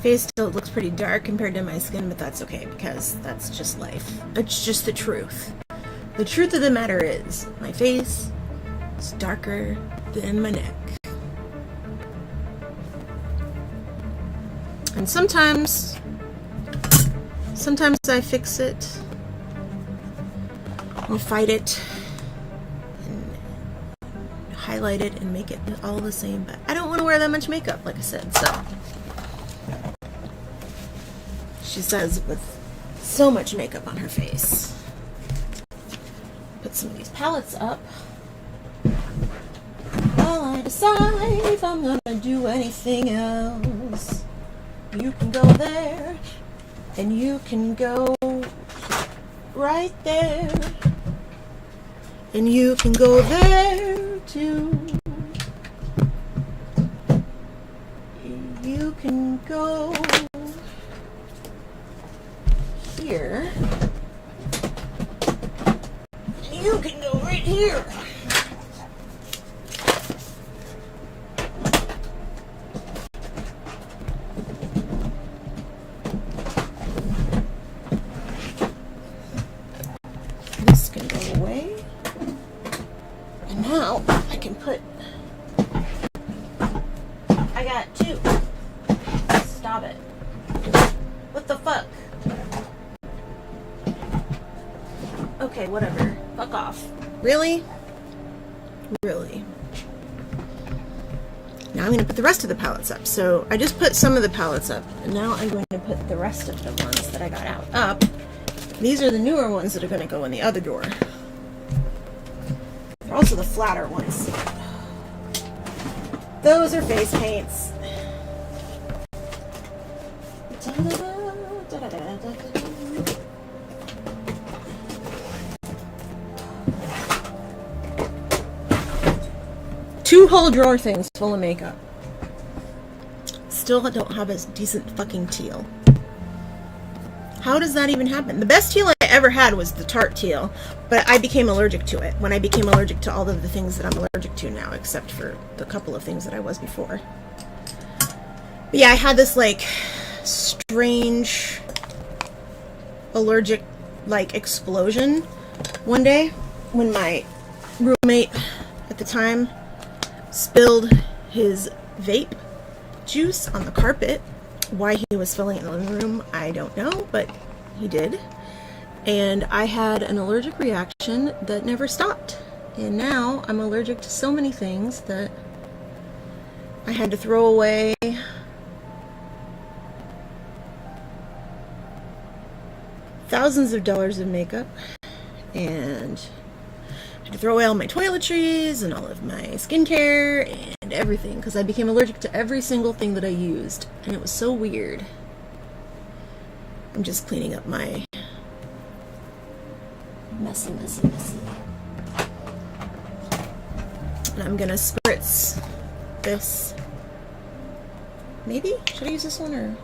A: Face still looks pretty dark compared to my skin, but that's okay because that's just life. It's just the truth. The truth of the matter is, my face is darker than my neck. And sometimes Sometimes I fix it and fight it and highlight it and make it all the same, but I don't want to wear that much makeup, like I said, so. She says with so much makeup on her face. Put some of these palettes up while I decide if I'm gonna do anything else. You can go there, and you can go right there, and you can go there too. You can go here. You can go right here. This can go away. And now I can put, I got two. Stop it. What the fuck? Okay, whatever. Fuck off. Really? Really? Now I'm going to put the rest of the palettes up. So I just put some of the palettes up, and now I'm going to put the rest of the ones that I got out up. These are the newer ones that are going to go in the other drawer. They're also the flatter ones. Those are face paints. Two whole drawer things full of makeup. Still don't have a decent fucking teal. How does that even happen? The best teal I ever had was the Tarte teal, but I became allergic to it when I became allergic to all of the things that I'm allergic to now, except for the couple of things that I was before. But yeah, I had this like strange allergic like explosion one day when my roommate at the time spilled his vape juice on the carpet. Why he was filling it in the living room, I don't know, but he did. And I had an allergic reaction that never stopped. And now I'm allergic to so many things that I had to throw away thousands of dollars of makeup, and I had to throw away all my toiletries and all of my skincare and everything because I became allergic to every single thing that I used, and it was so weird. I'm just cleaning up my messy. And I'm gonna spritz this. Maybe? Should I use this one or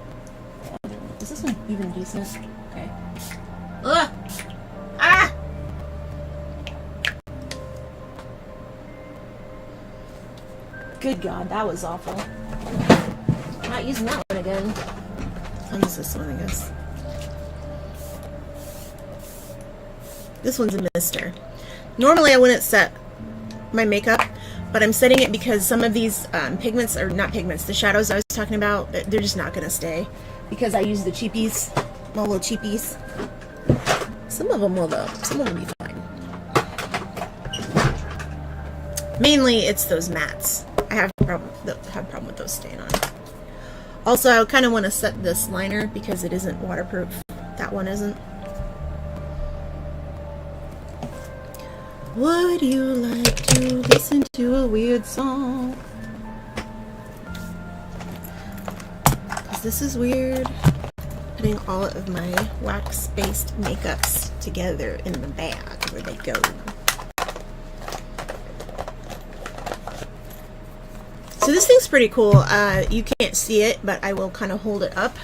A: the other one? Is this one even decent? Okay. Ugh! Ah! Good God, that was awful. I'm not using that one again. I'll use this one, I guess. This one's a mister. Normally I wouldn't set my makeup, but I'm setting it because some of these pigments, or not pigments, the shadows I was talking about, they're just not going to stay. Because I use the cheapies, my little cheapies. Some of them will though. Some of them will be fine. Mainly it's those mattes. I have a problem with those staying on. Also, I kind of want to set this liner because it isn't waterproof. That one isn't. Would you like to listen to a weird song? Because this is weird. Putting all of my wax-based makeups together in the bag where they go. So this thing's pretty cool. You can't see it, but I will kind of hold it up.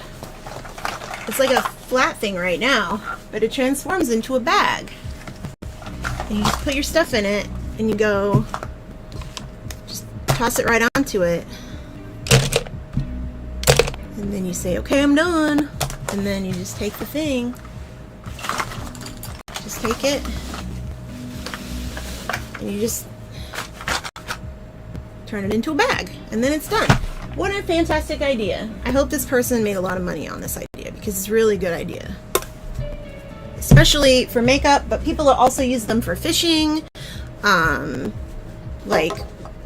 A: It's like a flat thing right now, but it transforms into a bag. And you just put your stuff in it, and you go, just toss it right onto it. And then you say, okay, I'm done. And then you just take the thing. Just take it. And you just turn it into a bag, and then it's done. What a fantastic idea. I hope this person made a lot of money on this idea because it's a really good idea. especially for makeup, but people also use them for fishing, like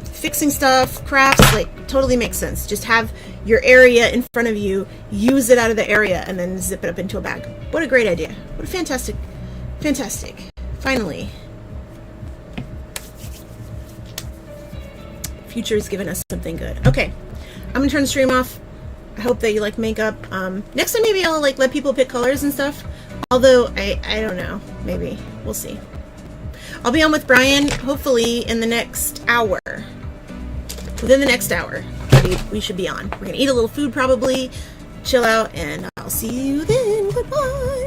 A: fixing stuff, crafts. Like, totally makes sense. Just have your area in front of you, use it out of the area, and then zip it up into a bag. What a great idea. What a fantastic, finally, future's given us something good. Okay, I'm gonna turn the stream off. I hope that you like makeup. Next time maybe I'll like let people pick colors and stuff. Although I don't know, maybe we'll see. I'll be on with Brian hopefully in the next hour. Within the next hour, we should be on. We're gonna eat a little food probably, chill out, and I'll see you then. Goodbye.